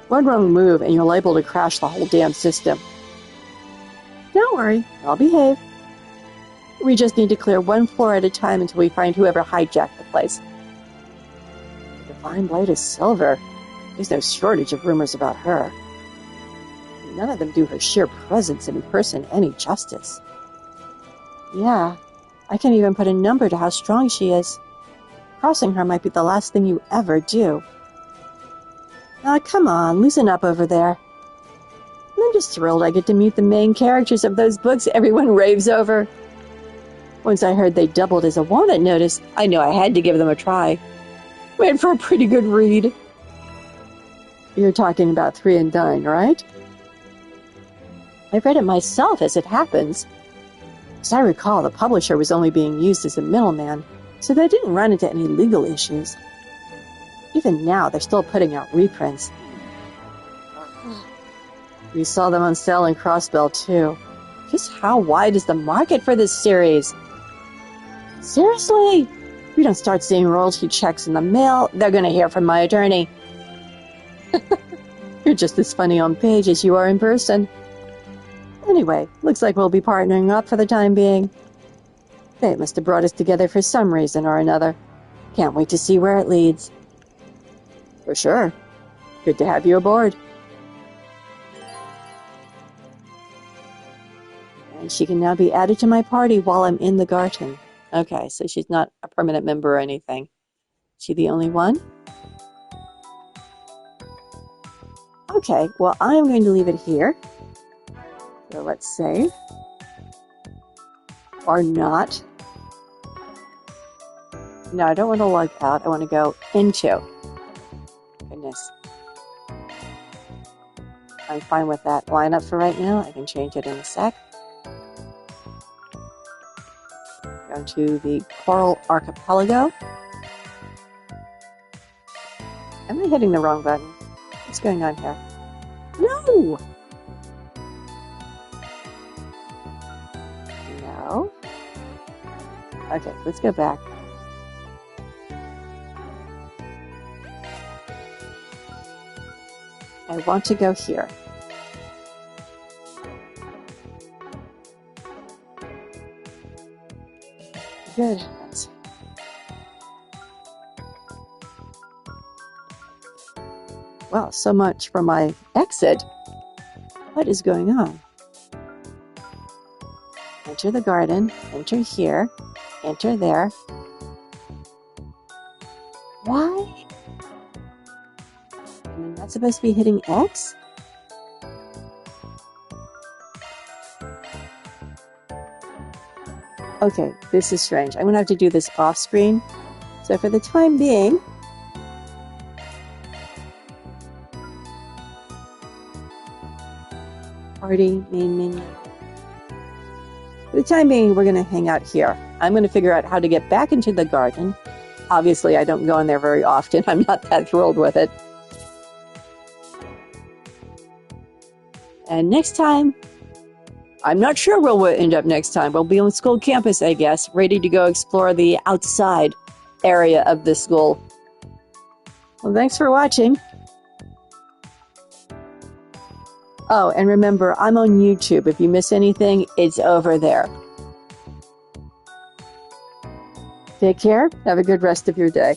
One wrong move and you're liable to crash the whole damn system. Don't worry, I'll behave. We just need to clear one floor at a time until we find whoever hijacked the place. fine blade of silver. There's no shortage of rumors about her. None of them do her sheer presence in person any justice. Yeah, I can't even put a number to how strong she is. Crossing her might be the last thing you ever do. Now, come on, loosen up over there. I'm just thrilled I get to meet the main characters of those books everyone raves over. Once I heard they doubled as a wanted notice, I knew I had to give them a try. Went for a pretty good read. You're talking about 3 and 9, right? I've read it myself as it happens. As I recall, the publisher was only being used as a middleman, so they didn't run into any legal issues. Even now, they're still putting out reprints. We saw them on sale in Crossbell, too. Just how wide is the market for this series? Seriously? If we don't start seeing royalty checks in the mail, they're going to hear from my attorney. You're just as funny on page as you are in person. Anyway, looks like we'll be partnering up for the time being. Fate must have brought us together for some reason or another. Can't wait to see where it leads. For sure. Good to have you aboard. And she can now be added to my party while I'm in the garden. Okay, so she's not a permanent member or anything. Is she the only one? Okay, well, I'm going to leave it here. So let's save. Or not. No, I don't want to log out. I want to go into. Goodness. I'm fine with that lineup for right now. I can change it in a sec. Go to the Coral Archipelago. Am I hitting the wrong button? What's going on here? No! No. Okay, let's go back. I want to go here. Good. Well, so much for my exit. What is going on? Enter the garden, enter here, enter there. Why? Am I not supposed to be hitting X? Okay, this is strange. I'm going to have to do this off screen. So for the time being, party, main menu. For the time being, we're going to hang out here. I'm going to figure out how to get back into the garden. Obviously, I don't go in there very often. I'm not that thrilled with it. And next time, I'm not sure where we'll end up next time. We'll be on school campus, I guess, ready to go explore the outside area of the school. Well, thanks for watching. Oh, and remember, I'm on YouTube. If you miss anything, it's over there. Take care. Have a good rest of your day.